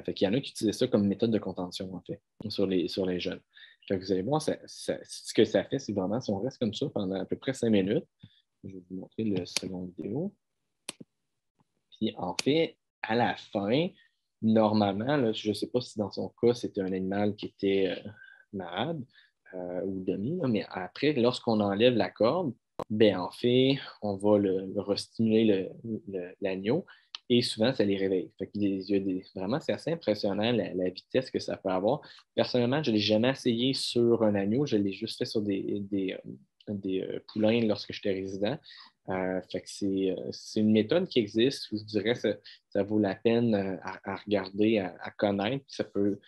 Fait qu'il y en a qui utilisent ça comme méthode de contention, en fait, sur les jeunes. Fait que vous allez voir, ce que ça fait, c'est vraiment, si on reste comme ça pendant à peu près 5 minutes, je vais vous montrer le second vidéo. Puis en fait, à la fin, normalement, là, je ne sais pas si dans son cas, c'était un animal qui était malade ou demi, là, mais après, lorsqu'on enlève la corde, Ben, en fait, on va le restimuler l'agneau et souvent, ça les réveille. Fait qu'il y a vraiment, c'est assez impressionnant la vitesse que ça peut avoir. Personnellement, je ne l'ai jamais essayé sur un agneau, je l'ai juste fait sur des poulains lorsque j'étais résident. Fait que c'est une méthode qui existe. Je dirais que ça vaut la peine à regarder, à connaître. Ça peut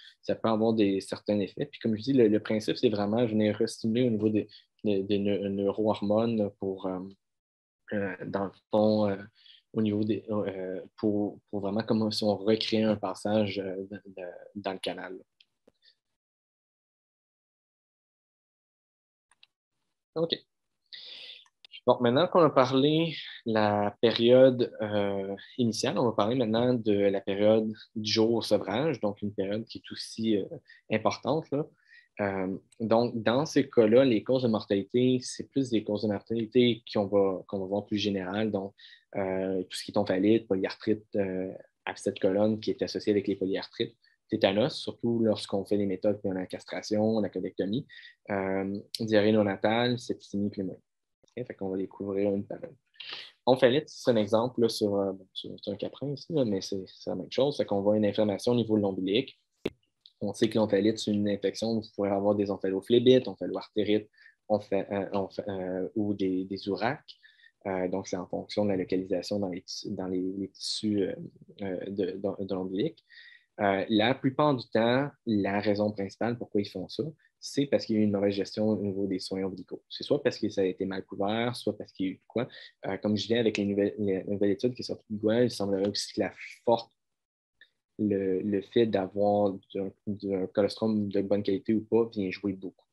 avoir certains effets. Puis comme je dis, le principe, c'est vraiment venir restimuler au niveau des neurohormones dans le fond, au niveau pour vraiment comme si on recréait un passage dans le canal. OK. Donc, maintenant qu'on a parlé la période initiale, on va parler maintenant de la période du jour au sevrage, donc une période qui est aussi importante, là. Donc, dans ces cas-là, les causes de mortalité, c'est plus des causes de mortalité qu'on va voir plus générales, donc tout ce qui est omphalite, polyarthrite, abcès de colonne qui est associé avec les polyarthrites, tétanos, surtout lorsqu'on fait des méthodes comme la castration, la codectomie, diarrhée néonatale, septicémie pneumonie. Okay? Fait qu'on va les couvrir une par une. Omphalite, c'est un exemple là, c'est un caprin ici, là, mais c'est la même chose. C'est qu'on voit une inflammation au niveau de l'ombilic. On sait que l'omphalite, c'est une infection où vous pourrez avoir des omphalophlébites, omphaloartérites ou des ouraques. Donc, c'est en fonction de la localisation dans les tissus de l'ombilic. La plupart du temps, la raison principale pourquoi ils font ça, c'est parce qu'il y a eu une mauvaise gestion au niveau des soins ombilicaux. C'est soit parce que ça a été mal couvert, soit parce qu'il y a eu de quoi. Comme je disais, avec les nouvelles études qui sont sorties de Google, il semblerait aussi que le fait d'avoir du colostrum de bonne qualité ou pas vient jouer beaucoup.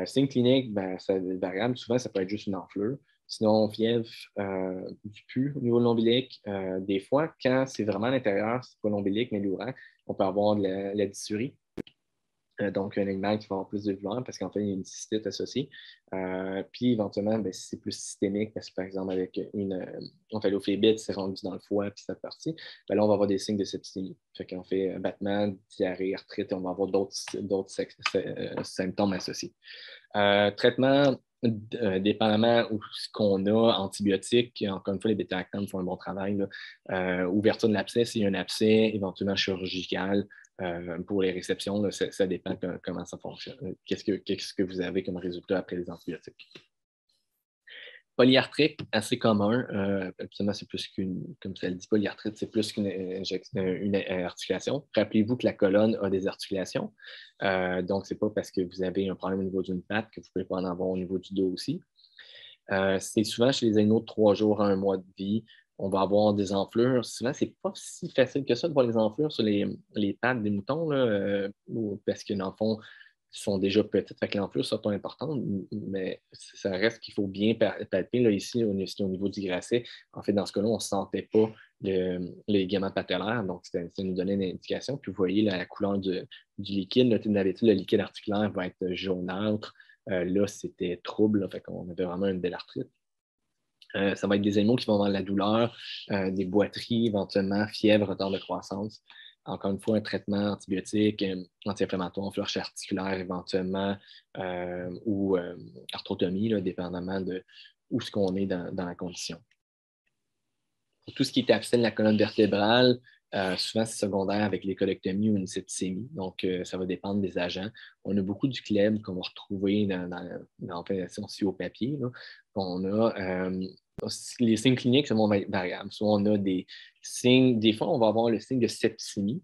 Signe clinique, ben, ça est variable. Souvent, ça peut être juste une enflure. Sinon, fièvre, du pus au niveau de l'ombilic. Des fois, quand c'est vraiment à l'intérieur, c'est pas l'ombilic, mais l'ouraque, on peut avoir de la dysurie. Donc, un animal qui va avoir plus de douleur parce qu'en fait, il y a une cystite associée. Puis, éventuellement, ben, si c'est plus systémique, parce que par exemple, avec une omphalophlébite, c'est rendu dans le foie, puis c'est parti, ben là, on va avoir des signes de septicémie. Fait qu'on fait battement, diarrhée, arthrite, et on va avoir d'autres symptômes associés. Traitement, dépendamment de ce qu'on a, antibiotiques, encore une fois, les bêta-lactams font un bon travail, là. Ouverture de l'abcès, s'il y a un abcès, éventuellement chirurgical. Pour les réceptions, là, ça dépend comment ça fonctionne. Qu'est-ce que vous avez comme résultat après les antibiotiques? Polyarthrite, assez commun. Absolument, c'est plus comme ça le dit, polyarthrite, c'est plus qu'une articulation. Rappelez-vous que la colonne a des articulations. Donc, ce n'est pas parce que vous avez un problème au niveau d'une patte que vous ne pouvez pas en avoir au niveau du dos aussi. C'est souvent chez les animaux de 3 jours à 1 mois de vie. On va avoir des enflures. Souvent, c'est pas si facile que ça de voir les enflures sur les pattes des moutons, là, parce que dans le fond, sont déjà petites. Fait que l'enflure n'est pas importante, mais ça reste qu'il faut bien palper. Là, ici, au niveau du grasset, en fait, dans ce cas-là, on ne sentait pas les ligaments patellaires, donc ça nous donnait une indication. Puis vous voyez la couleur du liquide. Là, d'habitude, le liquide articulaire va être jaunâtre. Là, c'était trouble, là, fait qu'on avait vraiment une belle arthrite. Ça va être des animaux qui vont avoir de la douleur, des boiteries, éventuellement fièvre, retard de croissance. Encore une fois, un traitement antibiotique, anti-inflammatoire, fluorescence articulaire éventuellement, ou arthrotomie, là, dépendamment de où ce qu'on est dans la condition. Pour tout ce qui est abcès de la colonne vertébrale, souvent c'est secondaire avec l'écolectomie ou une septicémie, donc ça va dépendre des agents. On a beaucoup du chleb qu'on va retrouver dans l'opération aussi au papier. Là. On a les signes cliniques sont variables. Soit on a des signes, des fois on va avoir le signe de septicémie,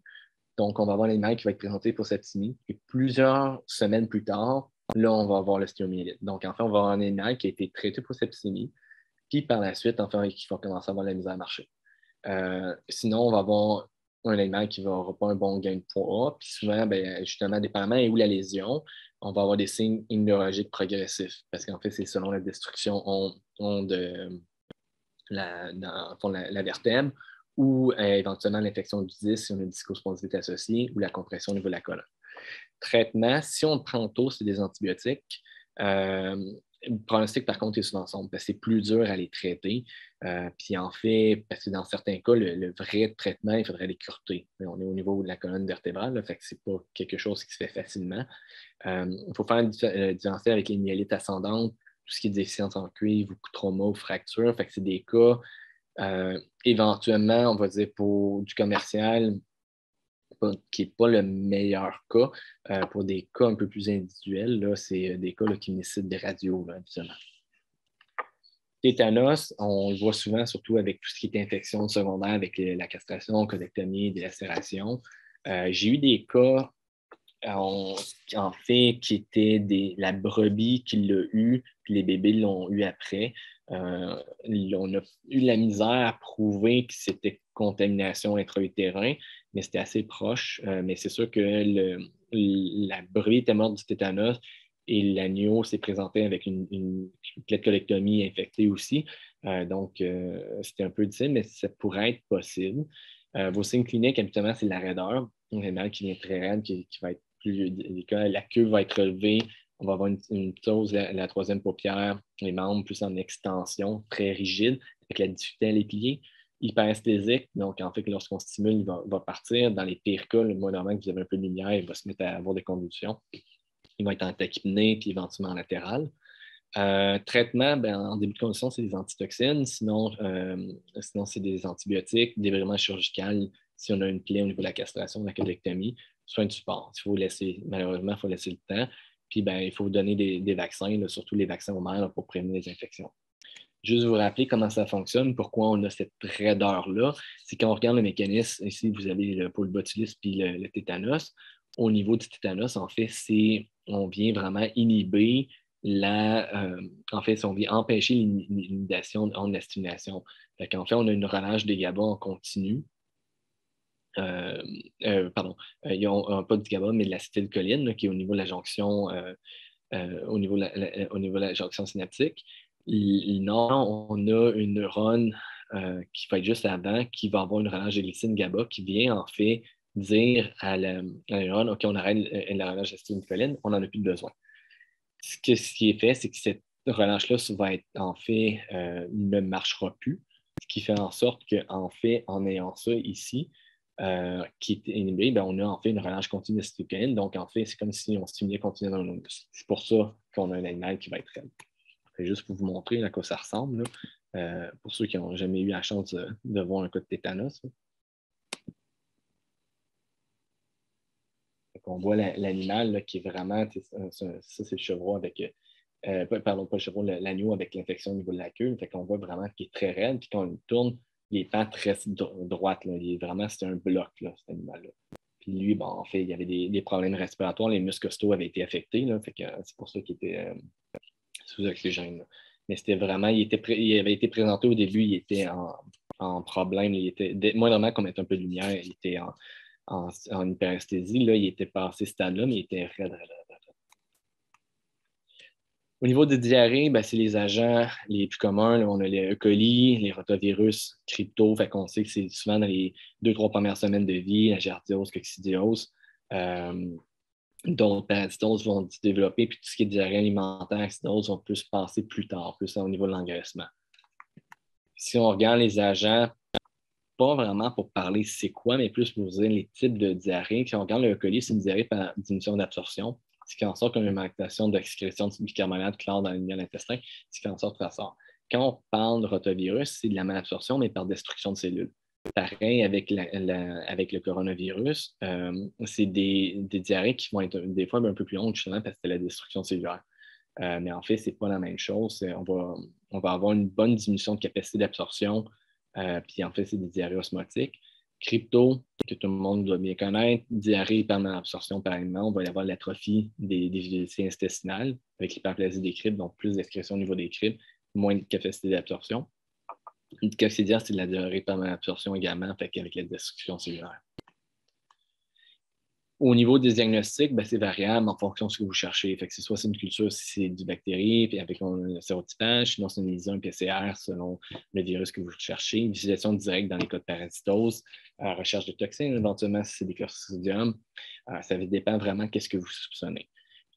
donc on va avoir l'animal qui va être présenté pour septicémie, et plusieurs semaines plus tard, là on va avoir l'ostéomyélite. Donc en fait, on va avoir un animal qui a été traité pour septicémie, puis par la suite, enfin, qui va commencer à avoir la misère à marcher. Sinon, on va avoir un animal qui n'aura pas un bon gain de poids. Puis souvent, ben, justement, dépendamment où la lésion, on va avoir des signes immunologiques progressifs. Parce qu'en fait, c'est selon la destruction de la vertèbre ou éventuellement l'infection du disque si on a une discospondylite associée ou la compression au niveau de la colonne. Traitement, si on le prend tôt, c'est des antibiotiques. Le pronostic, par contre, est souvent sombre parce que c'est plus dur à les traiter. Puis en fait, parce que dans certains cas, le vrai traitement, il faudrait les cureter. Mais on est au niveau de la colonne vertébrale, là, fait que c'est pas quelque chose qui se fait facilement. Il faut faire une différence avec les myélites ascendantes. tout ce qui est déficience en cuivre ou trauma ou fracture. Fait que c'est des cas, éventuellement, on va dire pour du commercial, qui n'est pas le meilleur cas. Pour des cas un peu plus individuels, là, c'est des cas là, qui nécessitent des radios, là, habituellement. Tétanos, on le voit souvent, surtout avec tout ce qui est infection secondaire, avec la castration, codectomie, délacération. J'ai eu des cas, en fait, qui étaient la brebis qui l'a eu, puis les bébés l'ont eu après. On a eu la misère à prouver que c'était contamination intra-utérin, mais c'était assez proche. Mais c'est sûr que la brebis était morte du tétanos et l'agneau s'est présenté avec une plaie de colectomie infectée aussi. Donc, c'était un peu difficile, mais ça pourrait être possible. Vos signes cliniques, habituellement, c'est la raideur. Un animal qui vient très raide, qui va être plus. La queue va être relevée. On va avoir une ptose, la troisième paupière, les membres plus en extension, très rigide, avec la difficulté à les plier. Hyperesthésique, donc en fait, lorsqu'on stimule, il va partir. Dans les pires cas, le moins normal que vous avez un peu de lumière, il va se mettre à avoir des convulsions. Il va être en tachypnée, puis éventuellement en latéral. Traitement, ben, en début de condition, c'est des antitoxines. Sinon c'est des antibiotiques, débridement chirurgical si on a une plaie au niveau de la castration, de la codectomie, soins de support. Malheureusement, il faut laisser le temps. Puis ben, il faut donner des vaccins, là, surtout les vaccins aux mères là, pour prévenir les infections. Juste vous rappeler comment ça fonctionne, pourquoi on a cette raideur-là. C'est quand on regarde le mécanisme, ici, vous avez le pôle botulisme puis le tétanos. Au niveau du tétanos, en fait, on vient vraiment inhiber en fait, on vient empêcher l'inhibidation en la stimulation. En fait, on a une relâche des GABA en continu. Pardon, ils n'ont pas du GABA, mais de l'acétylcholine, qui est au niveau de la jonction, au niveau de la jonction synaptique. Non, on a une neurone qui va être juste avant, qui va avoir une relâche de glycine GABA, qui vient en fait dire à la neurone, OK, on arrête la relâche d'acétylcholine, on n'en a plus besoin. Ce qui est fait, c'est que cette relâche-là va être en fait ne marchera plus, ce qui fait en sorte qu'en fait, en ayant ça ici, qui est inhibé, ben, on a en fait une relâche continue d'acétylcholine. Donc, en fait, c'est comme si on stimulait continuellement nos muscles. C'est pour ça qu'on a un animal qui va être raide. C'est juste pour vous montrer à quoi ça ressemble, pour ceux qui n'ont jamais eu la chance de voir un cas de tétanos. On voit l'animal qui est vraiment, ça c'est le chevreau avec, pardon, pas le chevreau, l'agneau avec l'infection au niveau de la queue. Fait qu'on voit vraiment qu'il est très raide, puis quand on le tourne, les pattes restent droites. Là. C'est un bloc, là, cet animal-là. Puis lui, bon, en fait, il y avait des problèmes respiratoires, les muscles costaux avaient été affectés, là, fait que, c'est pour ça qu'il était sous oxygène. Là. Mais c'était vraiment, il avait été présenté au début, il était en problème, moindrement qu'on mette un peu de lumière, il était en hyperesthésie, là, il était passé ce stade-là, mais il était raide. Au niveau des diarrhées, ben, c'est les agents les plus communs. Là, on a les E. coli, les rotavirus, crypto. Fait qu'on sait que c'est souvent dans les 2-3 premières semaines de vie, la giardiose, coccidiose. D'autres parasitoses vont se développer, puis tout ce qui est diarrhée alimentaire, acidose, vont plus passer plus tard, plus au niveau de l'engraissement. Si on regarde les agents, pas vraiment pour parler c'est quoi, mais plus pour vous dire les types de diarrhée. Si on regarde le E. coli, c'est une diarrhée par diminution d'absorption. Ce qui fait en sorte qu'on a une augmentation d'excrétion de bicarbonate clair dans l'intestin, ce qui fait en sorte que ça sort. Quand on parle de rotavirus, c'est de la malabsorption, mais par destruction de cellules. Pareil avec le coronavirus, c'est des diarrhées qui vont être des fois un peu plus longues, justement, parce que c'est la destruction cellulaire. Mais en fait, ce n'est pas la même chose. On va avoir une bonne diminution de capacité d'absorption, puis en fait, c'est des diarrhées osmotiques. Crypto, que tout le monde doit bien connaître, diarrhée par malabsorption par aliment, on va y avoir l'atrophie des vésicles intestinales avec l'hyperplasie des cryptes, donc plus d'excrétion au niveau des cryptes, moins de capacité d'absorption. Le coccidia, c'est de la diarrhée par malabsorption également, avec la destruction cellulaire. Au niveau des diagnostics, ben, c'est variable en fonction de ce que vous cherchez. Fait que soit c'est une culture, si c'est du bactérie, puis avec un sérotypage, sinon c'est une lésion PCR selon le virus que vous cherchez, une utilisation directe dans les cas de parasitose, recherche de toxines, éventuellement si c'est des clostridium. Ça dépend vraiment de ce que vous soupçonnez.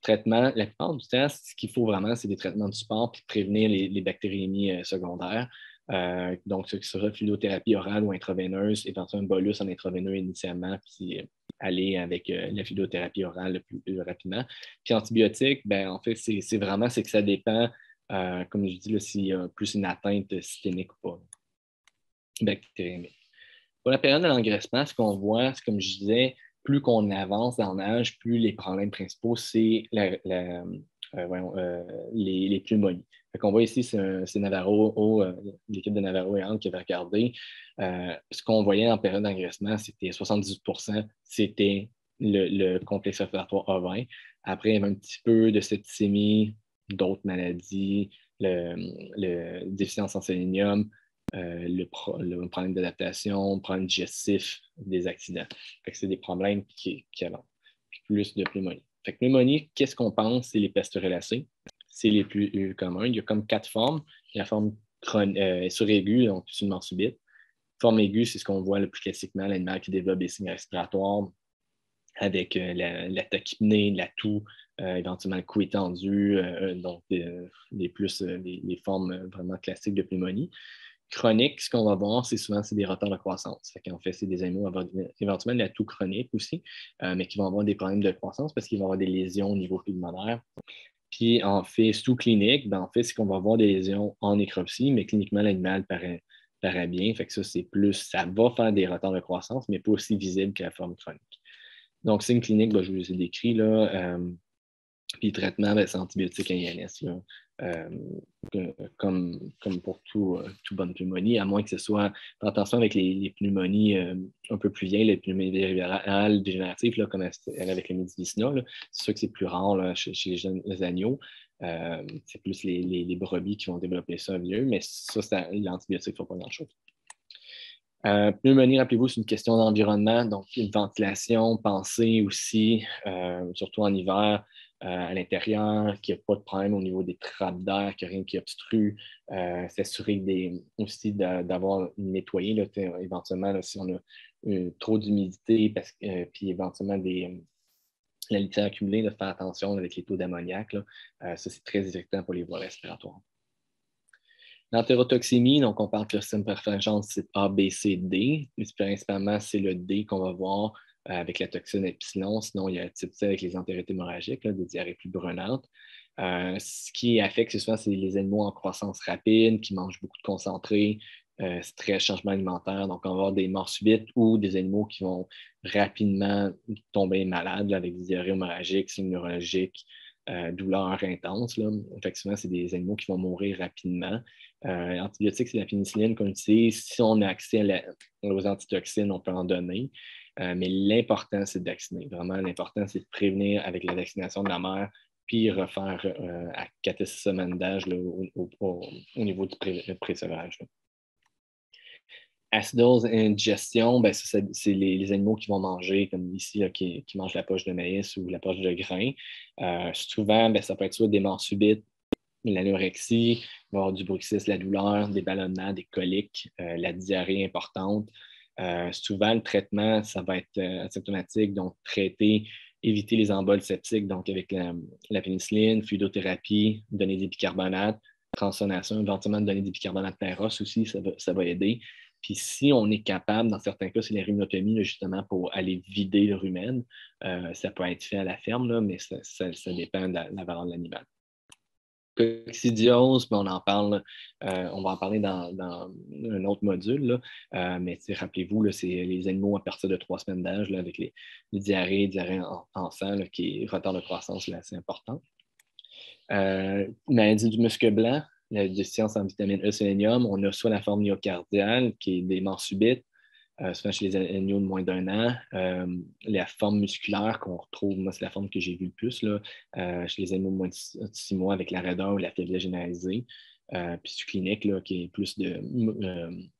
Traitement, la plupart du temps, ce qu'il faut vraiment, c'est des traitements de support puis prévenir les bactériémies secondaires. Donc, ce qui sera fluidothérapie orale ou intraveineuse, éventuellement un bolus en intraveineux initialement, puis aller avec la fluidothérapie orale le plus rapidement. Puis antibiotiques, ben, en fait, c'est que ça dépend comme je dis, là, s'il y a plus une atteinte systémique ou pas, bactérienne. Pour la période de l'engraissement, ce qu'on voit, c'est comme je disais, plus qu'on avance dans l'âge, plus les problèmes principaux, c'est les pneumonies. On voit ici, c'est Navarro, l'équipe de Navarro et Hunt qui avait regardé. Ce qu'on voyait en période d'engraissement, c'était 78%, c'était le complexe respiratoire A20. Après, il y avait un petit peu de septicémie, d'autres maladies, le déficience en sélénium, le problème d'adaptation, problème digestif, des accidents. C'est des problèmes qui avancent. Plus de pneumonie. Fait que pneumonie, qu'est-ce qu'on pense? C'est les pestes relacées. C'est les plus communs. Il y a comme 4 formes. Il y a la forme suraiguë, donc c'est une mort subite. Forme aiguë, c'est ce qu'on voit le plus classiquement, l'animal qui développe des signes respiratoires avec la tachypnée, la toux, éventuellement le cou étendu, donc les formes vraiment classiques de pneumonie. Chronique, ce qu'on va voir, c'est souvent des retards de croissance. En fait, c'est des animaux qui vont avoir éventuellement de la toux chronique aussi, mais qui vont avoir des problèmes de croissance parce qu'ils vont avoir des lésions au niveau pulmonaire. Puis, en fait, sous-clinique, en fait, c'est qu'on va avoir des lésions en nécropsie, mais cliniquement, l'animal paraît bien. Fait que ça va faire des retards de croissance, mais pas aussi visible que la forme chronique. Donc, signe clinique, je vous ai décrit, là. Puis, traitement, c'est antibiotique INS, là. Comme pour toute bonne pneumonie, à moins que ce soit, faites attention avec les pneumonies un peu plus vieilles, les pneumonies virales dégénératives, là, comme elle avec le Midivicina, c'est sûr que c'est plus rare là, chez les jeunes agneaux. C'est plus les brebis qui vont développer ça mieux, mais ça l'antibiotique ne fait pas grand-chose. Pneumonie, rappelez-vous, c'est une question d'environnement, donc une ventilation, pensée aussi, surtout en hiver, à l'intérieur, qu'il n'y a pas de problème au niveau des trappes d'air, qu'il n'y a rien qui obstrue, s'assurer aussi d'avoir nettoyé, là, éventuellement, là, si on a trop d'humidité, puis éventuellement la litière accumulée, de faire attention avec les taux d'ammoniac, ça c'est très irritant pour les voies respiratoires. L'entérotoxémie, donc on parle de chloroquine perfringence type A, B, C, D. Principalement, c'est le D qu'on va voir avec la toxine epsilon. Sinon, il y a le type C avec les entérites hémorragiques, des diarrhées plus brûlantes. Ce qui affecte, souvent, c'est les animaux en croissance rapide, qui mangent beaucoup de concentrés, stress, changement alimentaire. Donc, on va avoir des morts subites ou des animaux qui vont rapidement tomber malades avec des diarrhées hémorragiques, signes neurologiques, douleurs intenses. Là. Effectivement, c'est des animaux qui vont mourir rapidement. Antibiotiques, c'est la pénicilline qu'on utilise. Si on a accès aux antitoxines, on peut en donner. Mais l'important, c'est de vacciner. Vraiment, l'important, c'est de prévenir avec la vaccination de la mère, puis refaire à 4 à 6 semaines d'âge au niveau du pré-sevrage. Acidose indigestion, c'est les animaux qui vont manger, comme ici, là, qui mangent la poche de maïs ou la poche de grain. Souvent, ça peut être soit des morts subites, l'anorexie, il va y avoir du bruxisme, la douleur, des ballonnements, des coliques, la diarrhée importante. Souvent, le traitement, ça va être asymptomatique, donc traiter, éviter les emboles septiques, donc avec la pénicilline, fluidothérapie, donner des bicarbonates, transonation, éventuellement donner des bicarbonates Peros aussi, ça va aider. Puis si on est capable, dans certains cas, c'est la rhumatotomie, justement, pour aller vider le rumen, ça peut être fait à la ferme, là, mais ça dépend de la valeur de l'animal. Coccidiose, on en parle, on va en parler dans un autre module, là. Mais rappelez-vous, c'est les animaux à partir de 3 semaines d'âge, avec les diarrhées en sang, là, qui est retard de croissance, là, assez important. Maladie du muscle blanc, la déficience en vitamine E, sélénium, on a soit la forme myocardiale, qui est des morts subites, souvent chez les animaux de moins d'1 an. La forme musculaire qu'on retrouve, moi, c'est la forme que j'ai vue le plus là, chez les animaux de moins de 6 mois avec la raideur ou la faiblesse généralisée. Puis clinique, là, qui est plus de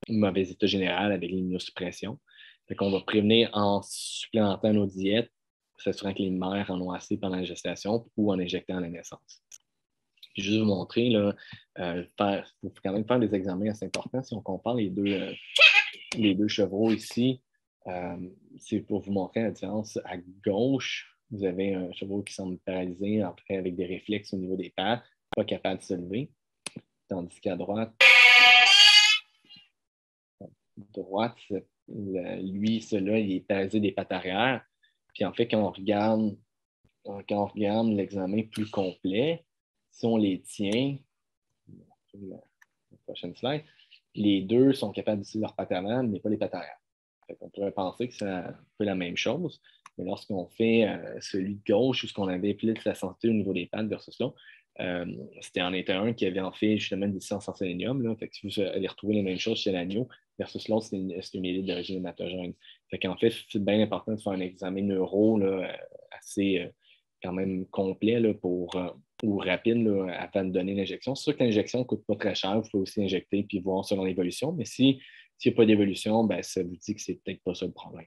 mauvais état général avec l'immunosuppression. Fait qu'on va prévenir en supplémentant nos diètes, s'assurant que les mères en ont assez pendant la gestation ou en injectant à la naissance. Puis juste vous montrer, il faut quand même faire des examens assez importants si on compare les deux chevreaux ici. C'est pour vous montrer la différence. À gauche, vous avez un chevreau qui semble paralysé, avec des réflexes au niveau des pattes, pas capable de se lever. Tandis qu'à droite, lui, celui-là, il est paralysé des pattes arrière. Puis en fait, quand on regarde l'examen plus complet, si on les tient, la prochaine slide, les deux sont capables d'utiliser leurs pattes avant, mais pas les pattes arrière. On pourrait penser que c'est un peu la même chose, mais lorsqu'on fait celui de gauche, où on avait plus de la santé au niveau des pattes versus là, c'était en était un qui avait en fait justement une licence en sélénium. Là, fait que si vous allez retrouver les mêmes choses chez l'agneau, versus l'autre, c'est une élite d'origine hématogène. Fait qu'en fait, c'est bien important de faire un examen neuro là, assez quand même complet là, ou rapide là, afin de donner l'injection. C'est sûr que l'injection ne coûte pas très cher, vous pouvez aussi injecter puis voir selon l'évolution, mais s'il n'y a pas d'évolution, ben, ça vous dit que c'est peut-être pas ça le problème.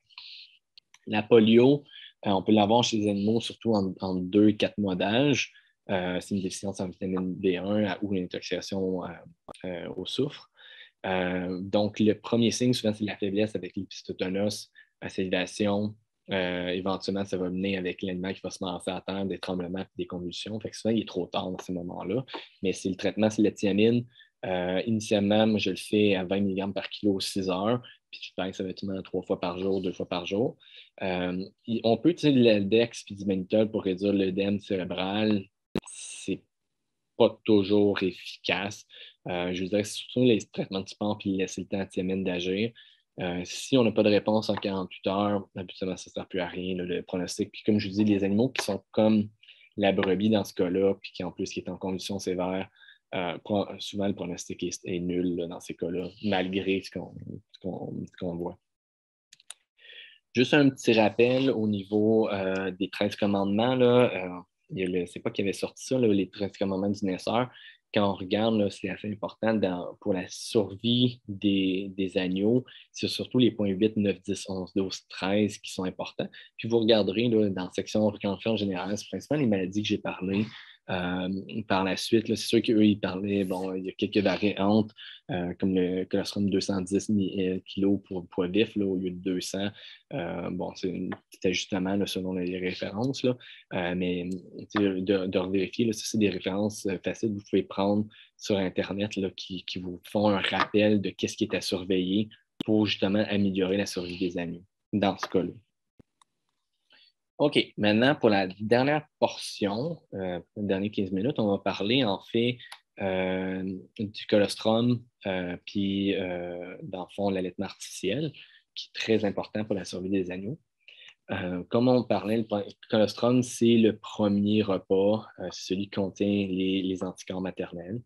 La polio, on peut l'avoir chez les animaux, surtout en 2 et 4 mois d'âge. C'est une déficience en vitamine B1 ou une intoxication au soufre. Donc, le premier signe, souvent, c'est la faiblesse avec l'hypostotonose, la salivation. Éventuellement, ça va mener avec l'animal qui va se lancer à terre, des tremblements et des convulsions. Fait que souvent, il est trop tard dans ces moments-là. Mais si le traitement, c'est la thiamine, initialement, moi, je le fais à 20 mg par kilo 6 heures. Puis je pense que ça va être 3 fois par jour, 2 fois par jour. On peut utiliser le L-Dex et du mannitol pour réduire l'œdème cérébral. C'est pas toujours efficace. Je vous dirais surtout les traitements de sport puis laisser le temps à thiamine d'agir. Si on n'a pas de réponse en 48 heures, habituellement, ça ne sert plus à rien, là, le pronostic. Puis comme je vous dis, les animaux qui sont comme la brebis dans ce cas-là, puis qui en plus qui est en condition sévère, souvent le pronostic est nul là, dans ces cas-là, malgré ce qu'on voit. Juste un petit rappel au niveau des 13 commandements. C'est pas qu'il avait sorti ça, là, les 13 commandements du naisseur. Quand on regarde, là, c'est assez important pour la survie des agneaux. C'est surtout les points 8, 9, 10, 11, 12, 13 qui sont importants. Puis vous regarderez là, dans la section organophile en général, c'est principalement les maladies que j'ai parlé. Par la suite, c'est sûr qu'eux, ils parlaient, bon, il y a quelques variantes, comme le colostrum 210 kg pour poids vif là, au lieu de 200. Bon, c'est un petit ajustement là, selon les références, là. Mais de revérifier, là, ça, c'est des références faciles que vous pouvez prendre sur Internet là, qui vous font un rappel de qu'est-ce qui est à surveiller pour justement améliorer la survie des agneaux dans ce cas-là. OK, maintenant pour la dernière portion, les dernières 15 minutes, on va parler en fait du colostrum, puis dans le fond, l'allaitement artificiel, qui est très important pour la survie des agneaux. Comme on parlait, le colostrum, c'est le premier repas, c'est celui qui contient les anticorps maternels.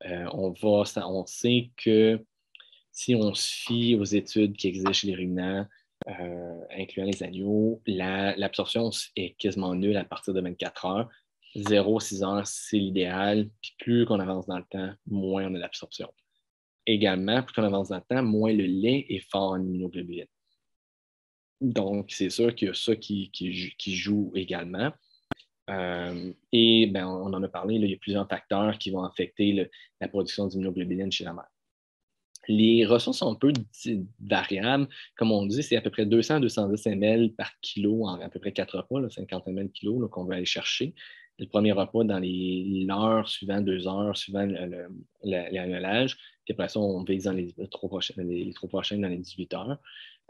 On sait que si on se fie aux études qui existent chez les ruminants, incluant les agneaux, l'absorption est quasiment nulle à partir de 24 heures. 0,6 heures, c'est l'idéal. Puis plus qu'on avance dans le temps, moins on a d'absorption. Également, plus qu'on avance dans le temps, moins le lait est fort en immunoglobuline. Donc, c'est sûr qu'il y a ça qui joue également. Et ben, on en a parlé, là, il y a plusieurs facteurs qui vont affecter la production d'immunoglobuline chez la mère. Les ressources sont un peu variables. Comme on dit, c'est à peu près 200 à 210 ml par kilo en à peu près 4 repas, là, 50 ml kilo qu'on va aller chercher. Le premier repas dans l'heure suivant 2 heures, suivant l'annulage. Puis après ça, on vise dans les 3 prochaines dans les 18 heures.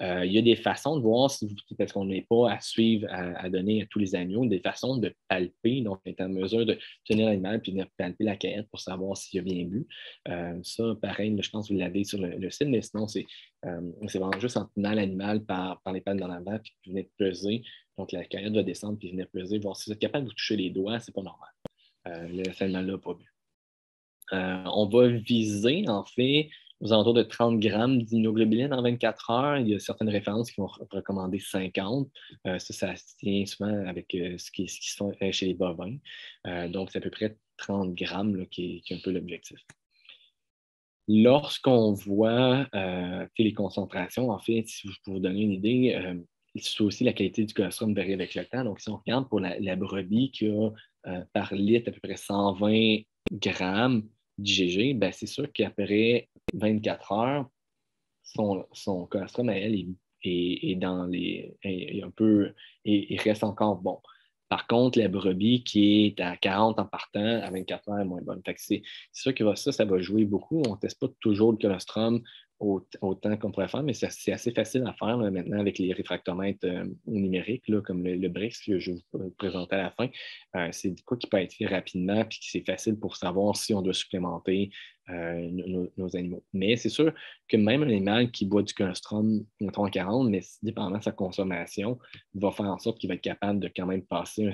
Il y a des façons de voir, parce qu'on n'est pas à suivre, à donner à tous les agneaux, des façons de palper, donc être en mesure de tenir l'animal puis venir palper la caillette pour savoir s'il a bien bu. Ça, pareil, je pense que vous l'avez sur le site, mais sinon, c'est vraiment juste en tenant l'animal par les pattes dans l'avant puis vous venez de peser. Donc, la caillette va descendre puis venir peser, voir si vous êtes capable de vous toucher les doigts, c'est pas normal. Cet animal-là n'a pas bu. On va viser, en fait, aux alentours de 30 grammes d'immunoglobuline en 24 heures. Il y a certaines références qui vont recommander 50. Ça se tient souvent avec ce qui se fait chez les bovins. Donc, c'est à peu près 30 grammes là, qui est un peu l'objectif. Lorsqu'on voit les concentrations, en fait, si je peux vous donner une idée, c'est aussi la qualité du colostrum varie avec le temps. Donc, si on regarde pour la brebis qui a par litre à peu près 120 grammes d'IgG, ben, c'est sûr qu'après 24 heures, son colostrum à elle est dans est un peu, il reste encore bon. Par contre, la brebis qui est à 40 en partant, à 24 heures, est moins bonne. Fait que c'est sûr que ça va jouer beaucoup. On ne teste pas toujours le colostrum autant qu'on pourrait faire, mais c'est assez facile à faire là, maintenant avec les réfractomètres numériques, là, comme le BRICS que je vous présentais à la fin. C'est du coup qui peut être fait rapidement, puis c'est facile pour savoir si on doit supplémenter nos animaux. Mais c'est sûr que même un animal qui boit du colostrum, mettons 40, mais dépendamment de sa consommation, va faire en sorte qu'il va être capable de quand même passer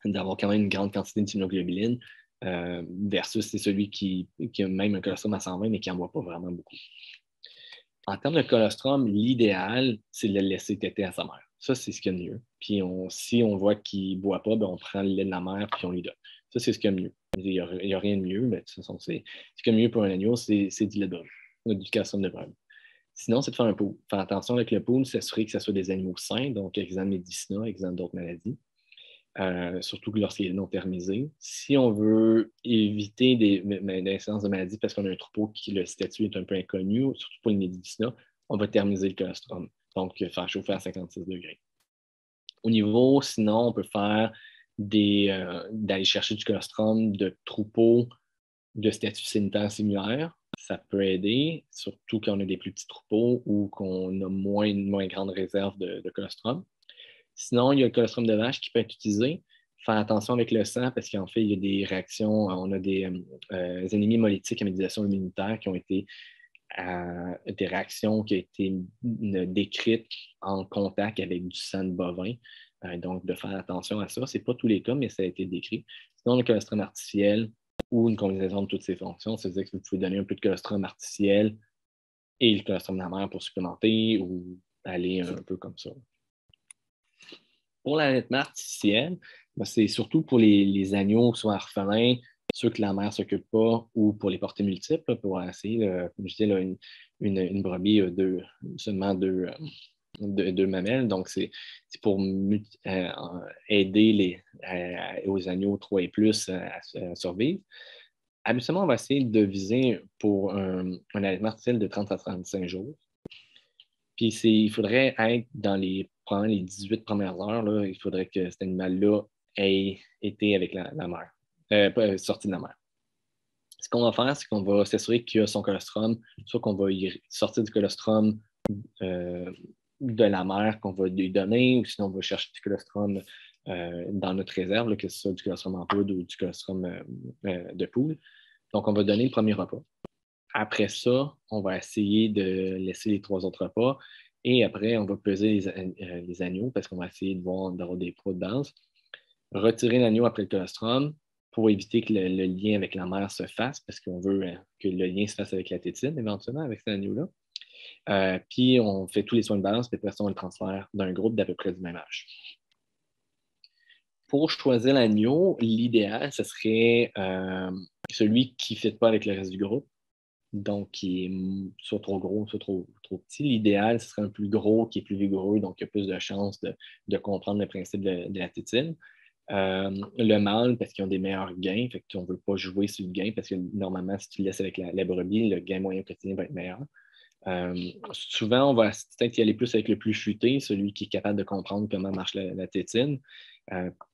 d'avoir quand même une grande quantité d'immunoglobuline versus c'est celui qui a même un colostrum à 120 mais qui n'en boit pas vraiment beaucoup. En termes de colostrum, l'idéal, c'est de le laisser téter à sa mère. Ça, c'est ce qu'il y a de mieux. Puis si on voit qu'il ne boit pas, ben, on prend le lait de la mère puis on lui donne. Ça, c'est ce qu'il y a de mieux. Il n'y a rien de mieux, mais de toute façon, ce qu'il y a de mieux pour un agneau, c'est du lait de brebis, du colostrum de brebis. Sinon, c'est de faire un pool. Faire attention avec le pool, s'assurer que ce soit des animaux sains, donc exemple médicina, exemple d'autres maladies. Surtout lorsqu'il est non thermisé. Si on veut éviter des naissances de maladies parce qu'on a un troupeau qui le statut est un peu inconnu, surtout pour les médicina, on va thermiser le colostrum, donc faire chauffer à 56 degrés. Au niveau, sinon, on peut faire d'aller chercher du colostrum de troupeaux de statut sanitaire similaire. Ça peut aider, surtout quand on a des plus petits troupeaux ou qu'on a une moins grande réserve de colostrum. Sinon, il y a le colostrum de vache qui peut être utilisé. Faire attention avec le sang parce qu'en fait, il y a des réactions, on a des anémies hémolytiques à médiation immunitaire qui ont été des réactions qui ont été décrites en contact avec du sang de bovin. Donc, de faire attention à ça. Ce n'est pas tous les cas, mais ça a été décrit. Sinon, le colostrum artificiel ou une combinaison de toutes ces fonctions, c'est-à-dire que vous pouvez donner un peu de colostrum artificiel et le colostrum de la mère pour supplémenter ou aller un peu comme ça. Pour l'allaitement artificiel, ben, c'est surtout pour les agneaux, soit orphelins, ceux que la mère ne s'occupe pas, ou pour les portées multiples, pour essayer, comme je disais, là, une brebis a seulement deux mamelles. Donc, c'est pour aider aux agneaux 3 et plus à survivre. Habituellement, on va essayer de viser pour un allaitement artificiel de 30 à 35 jours. Puis il faudrait être probablement les 18 premières heures, là, il faudrait que cet animal-là ait été avec la mère, pas sorti de la mère. Ce qu'on va faire, c'est qu'on va s'assurer qu'il a son colostrum, soit qu'on va y sortir du colostrum de la mère qu'on va lui donner, ou sinon on va chercher du colostrum dans notre réserve, là, que ce soit du colostrum en poudre ou du colostrum de poule. Donc, on va donner le premier repas. Après ça, on va essayer de laisser les 3 autres repas. Et après, on va peser les agneaux parce qu'on va essayer d'avoir des poids de base. Retirer l'agneau après le colostrum pour éviter que le lien avec la mère se fasse parce qu'on veut que le lien se fasse avec la tétine éventuellement avec cet agneau-là. Puis on fait tous les soins de balance, puis après ça, on le transfère d'un groupe d'à peu près du même âge. Pour choisir l'agneau, l'idéal, ce serait celui qui ne fit pas avec le reste du groupe. Donc, qui est soit trop gros, soit trop petit. L'idéal, ce serait un plus gros qui est plus vigoureux, donc il y a plus de chances de comprendre le principe de la tétine. Le mâle, parce qu'ils ont des meilleurs gains, fait qu'on ne veut pas jouer sur le gain, parce que normalement, si tu le laisses avec la brebis, le gain moyen quotidien va être meilleur. Souvent, on va peut-être y aller plus avec le plus futé, celui qui est capable de comprendre comment marche la tétine,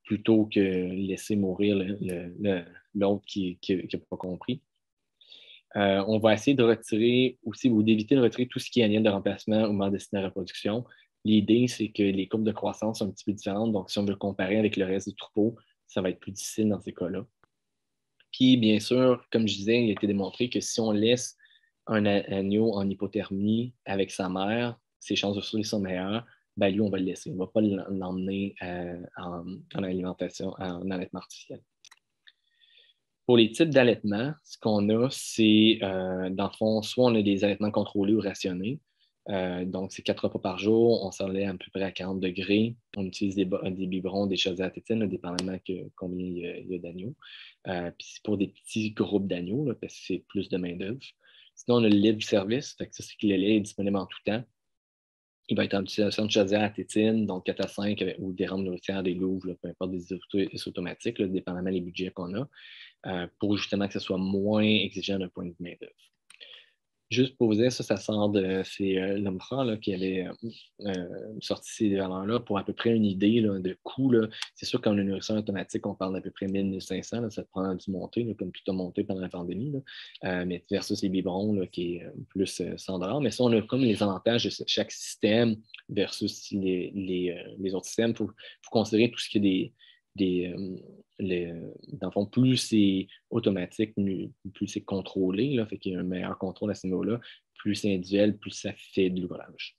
plutôt que laisser mourir l'autre qui n'a pas compris. On va essayer de retirer aussi ou d'éviter de retirer tout ce qui est annuel de remplacement ou mort destiné à la reproduction. L'idée, c'est que les courbes de croissance sont un petit peu différentes. Donc, si on veut le comparer avec le reste du troupeau, ça va être plus difficile dans ces cas-là. Puis, bien sûr, comme je disais, il a été démontré que si on laisse un agneau en hypothermie avec sa mère, ses chances de survie sont meilleures. Ben, lui, on va le laisser. On ne va pas l'emmener en alimentation, en allaitement artificiel. Pour les types d'allaitement, ce qu'on a, c'est, dans le fond, soit on a des allaitements contrôlés ou rationnés. Donc, c'est 4 repas par jour. On s'enlève à peu près à 40 degrés. On utilise des biberons, des chaudières à tétine, dépendamment de combien il y a d'agneaux. Puis c'est pour des petits groupes d'agneaux, parce que c'est plus de main-d'œuvre. Sinon, on a le libre service. Fait que ça, c'est que le lait est disponible en tout temps. Il va être en utilisation de chaudière à tétine, donc 4 à 5 ou des rampes nourricières, des louves, peu importe des automatiques, dépendamment des budgets qu'on a. Pour justement que ce soit moins exigeant d'un point de vue main-d'œuvre. Juste pour vous dire, ça sort de c'est l'Omra qui avait sorti ces valeurs-là pour à peu près une idée là, de coût. Là. C'est sûr qu'en nourriture automatique, on parle d'à peu près 1 500. Là, ça te prend du monter, là, comme tout a monté pendant la pandémie. Là. Mais versus les biberons là, qui est plus 100 $. Mais ça, on a comme les avantages de chaque système versus les autres systèmes. Il faut considérer tout ce qui est dans le fond, plus c'est automatique, plus c'est contrôlé, là, fait qu'il y a un meilleur contrôle à ce niveau-là, plus c'est individuel, plus ça fait de l'ouvrage.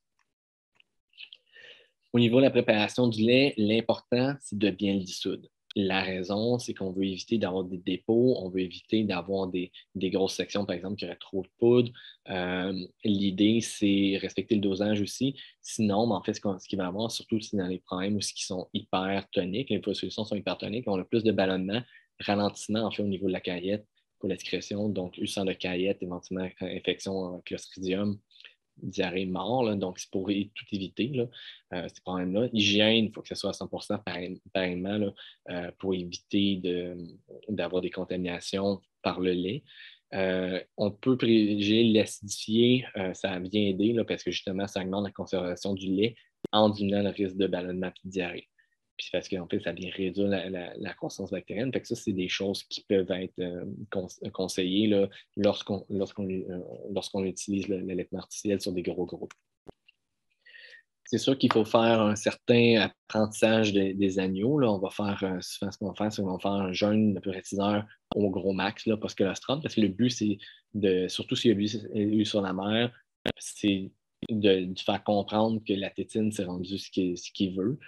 Au niveau de la préparation du lait, l'important, c'est de bien le dissoudre. La raison, c'est qu'on veut éviter d'avoir des dépôts, on veut éviter d'avoir des grosses sections, par exemple, qui auraient trop de poudre. L'idée, c'est respecter le dosage aussi. Sinon, en fait, ce qu'il va y avoir, surtout si dans les problèmes ou ce qui sont hypertoniques, les solutions sont hypertoniques, on a plus de ballonnement, ralentissement, en fait, au niveau de la caillette pour la sécrétion, donc ulcère de caillette, éventuellement infection Clostridium, diarrhée mort. Là, donc, c'est pour tout éviter là, ces problèmes-là. Hygiène, il faut que ce soit à 100% pareillement là, pour éviter d'avoir des contaminations par le lait. On peut privilégier l'acidifier, ça a bien aidé là, parce que justement, ça augmente la conservation du lait en diminuant le risque de ballonnement et de diarrhée. Puis parce qu'en fait, ça vient réduire la croissance bactérienne. Fait que ça, c'est des choses qui peuvent être conseillées là, lorsqu'on utilise l'allaitement artificiel sur des gros groupes. C'est sûr qu'il faut faire un certain apprentissage des agneaux. Là. On va faire, souvent ce qu'on va faire, c'est qu'on va faire un jeûne de peu près 6 heures au gros max, là, post-colostrum, parce que le but, c'est surtout s'il y a eu sur la mer, c'est de faire comprendre que la tétine, c'est rendu ce qu'il veut.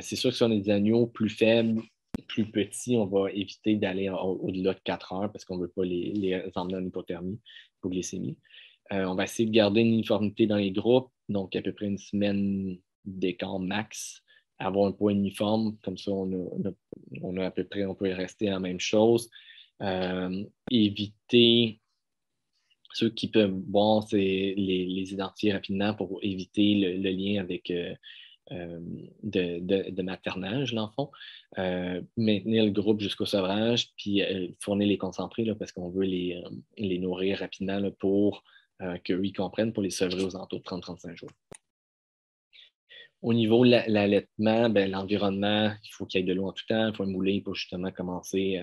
C'est sûr que si on a des agneaux plus faibles, plus petits, on va éviter d'aller au-delà de 4 heures parce qu'on ne veut pas les emmener en hypothermie, hypoglycémie. On va essayer de garder une uniformité dans les groupes, donc à peu près une semaine d'écart max, avoir un poids uniforme, comme ça on a à peu près, on peut rester à la même chose. Éviter ceux qui peuvent boire, c'est les identifier rapidement pour éviter le lien avec de maternage, dans le fond. Maintenir le groupe jusqu'au sevrage, puis fournir les concentrés là, parce qu'on veut les nourrir rapidement là, pour qu'eux ils comprennent pour les sevrer aux alentours de 30-35 jours. Au niveau de l'allaitement, ben, l'environnement, il faut qu'il y ait de l'eau en tout temps, il faut le mouler pour justement commencer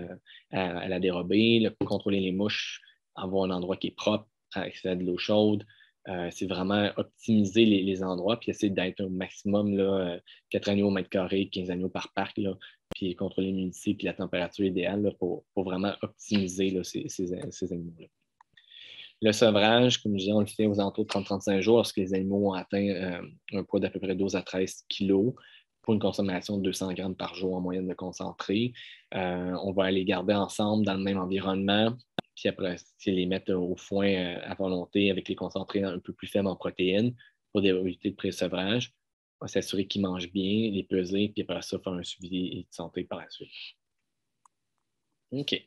à la dérober, contrôler les mouches, avoir un endroit qui est propre, accès à de l'eau chaude. C'est vraiment optimiser les endroits, puis essayer d'être au maximum là, 4 agneaux au mètre carré, 15 agneaux par parc, là, puis contrôler l'humidité puis la température idéale là, pour vraiment optimiser là, ces animaux-là. Le sevrage, comme je disais, on le fait aux alentours de 30-35 jours lorsque les animaux ont atteint un poids d'à peu près 12 à 13 kilos pour une consommation de 200 grammes par jour en moyenne de concentré. On va les garder ensemble dans le même environnement, puis après, les mettre au foin à volonté avec les concentrés un peu plus faibles en protéines pour éviter le pré-sevrage. On va s'assurer qu'ils mangent bien, les peser, puis après ça, faire un suivi de santé par la suite. OK.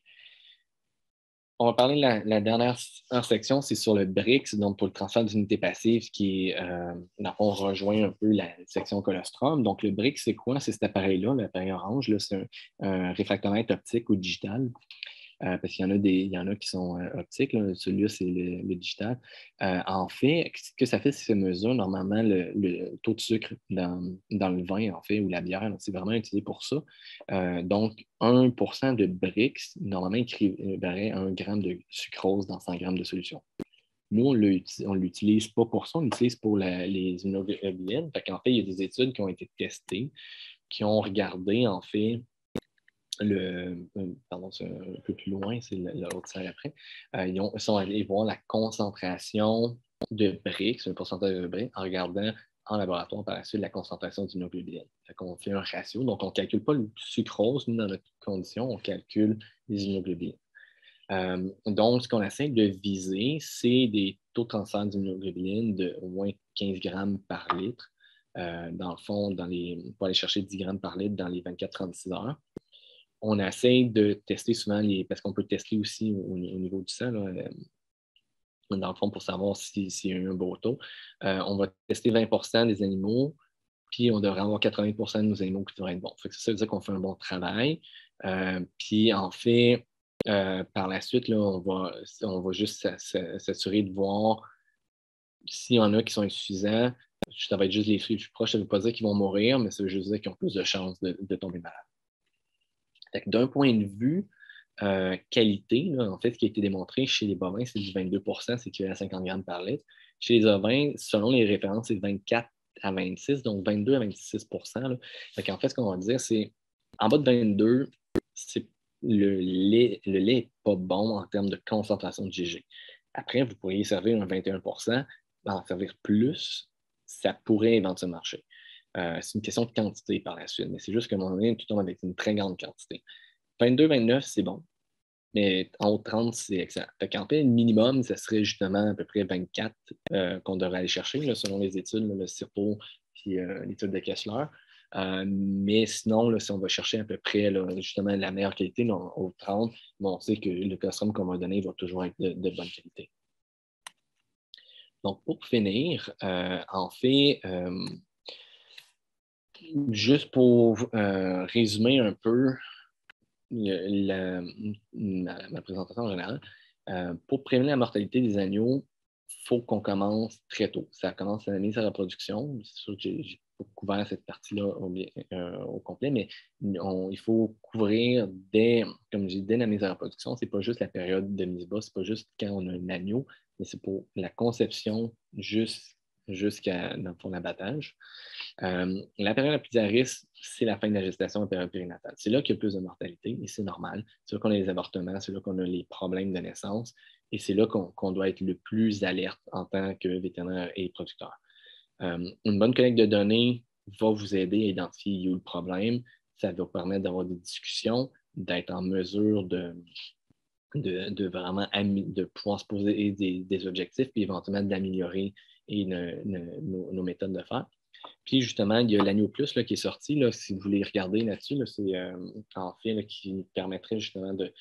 On va parler de la dernière section, c'est sur le BRICS, donc pour le transfert d'unité passive, qui on rejoint un peu la section colostrum. Donc, le BRICS, c'est quoi? C'est cet appareil-là, l'appareil orange, là, c'est un réfractomètre optique ou digital. Parce qu'il y en a qui sont optiques. Celui-là, c'est le digital. En fait, ce que ça fait, c'est que ça mesure normalement le taux de sucre dans le vin, en fait, ou la bière. C'est vraiment utilisé pour ça. Donc, 1% de Brix, normalement, équivaudrait à 1 gramme de sucrose dans 100 grammes de solution. Nous, on ne l'utilise pas pour ça, on l'utilise pour les immunoglobulines. En fait, il y a des études qui ont été testées, qui ont regardé, en fait, pardon, c'est un peu plus loin, c'est l'autre salle après. Ils sont allés voir la concentration de BRICS, le pourcentage de BRICS, en regardant en laboratoire par la suite la concentration d'immunoglobulines. On fait un ratio, donc on ne calcule pas le sucrose, nous, dans notre condition, on calcule les immunoglobulines. Donc, ce qu'on essaie de viser, c'est des taux de transfert d'immunoglobulines de au moins 15 grammes par litre. Dans le fond, pour aller chercher 10 grammes par litre dans les 24-36 heures. On essaie de tester souvent parce qu'on peut tester aussi au niveau du sang, là, dans le fond, pour savoir s'il y a eu un beau taux. On va tester 20% des animaux, puis on devrait avoir 80% de nos animaux qui devraient être bons. Ça veut dire qu'on fait un bon travail. Puis en fait, Par la suite, là, on va juste s'assurer de voir s'il y en a qui sont insuffisants. Ça va être juste les fruits plus proches. Ça ne veut pas dire qu'ils vont mourir, mais ça veut juste dire qu'ils ont plus de chances de tomber malade. D'un point de vue qualité, là, en fait, ce qui a été démontré chez les bovins, c'est du 22 c'est équivalent à 50 grammes par litre. Chez les ovins, selon les références, c'est 24 à 26, donc 22 à 26 là. En fait, ce qu'on va dire, c'est en bas de 22, le lait n'est pas bon en termes de concentration de GG. Après, vous pourriez servir un 21 en servir plus, ça pourrait éventuellement marcher. C'est une question de quantité par la suite, mais c'est juste qu'à un moment donné, tout le monde avec une très grande quantité. 22-29, c'est bon, mais en haut de 30, c'est excellent. En fait, le minimum, ça serait justement à peu près 24 qu'on devrait aller chercher, là, selon les études, là, le CIRPO et l'étude de Kessler. Mais sinon, là, si on va chercher à peu près là, justement la meilleure qualité, là, en haut de 30, bon, on sait que le colostrum qu'on va donner va toujours être de bonne qualité. Donc, pour finir, en fait, juste pour résumer un peu ma présentation en général, pour prévenir la mortalité des agneaux, il faut qu'on commence très tôt. Ça commence à la mise à reproduction. C'est sûr que j'ai pas couvert cette partie-là au complet, mais il faut couvrir comme j'ai dit, dès la mise à reproduction. C'est pas juste la période de mise bas, c'est pas juste quand on a un agneau, mais c'est pour la conception jusqu'à l'abattage. La période la plus à risque, c'est la fin de la gestation, la période périnatale. C'est là qu'il y a plus de mortalité et c'est normal. C'est là qu'on a les avortements, c'est là qu'on a les problèmes de naissance et c'est là qu'on doit être le plus alerte en tant que vétérinaire et producteur. Une bonne collecte de données va vous aider à identifier où le problème. Ça va vous permettre d'avoir des discussions, d'être en mesure vraiment de pouvoir se poser des objectifs puis éventuellement d'améliorer nos méthodes de faire. Puis justement, il y a l'Agneau Plus là, qui est sorti. Là, si vous voulez regarder là-dessus, là, c'est en fait là, qui permettrait justement de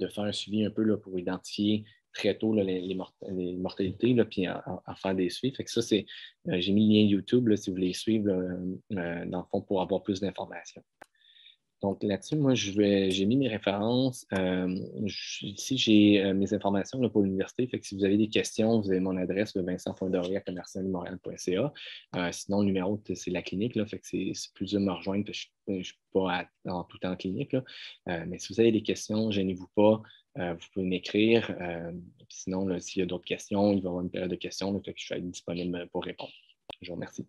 faire un suivi un peu là, pour identifier très tôt là, les mortalités, là, puis en faire des suivis. Fait que ça, j'ai mis le lien YouTube là, si vous voulez suivre dans le fond pour avoir plus d'informations. Donc là-dessus, moi, j'ai mis mes références. Ici, j'ai mes informations là, pour l'université. Fait que si vous avez des questions, vous avez mon adresse, vincent.dorier@commercialmontréal.ca. Sinon, le numéro, c'est la clinique. Là, fait que c'est plus dur de me rejoindre. Je ne suis pas en tout temps en clinique. Là. Mais si vous avez des questions, gênez-vous pas. Vous pouvez m'écrire. Sinon, s'il y a d'autres questions, il va y avoir une période de questions. Là, fait que je vais être disponible pour répondre. Je vous remercie.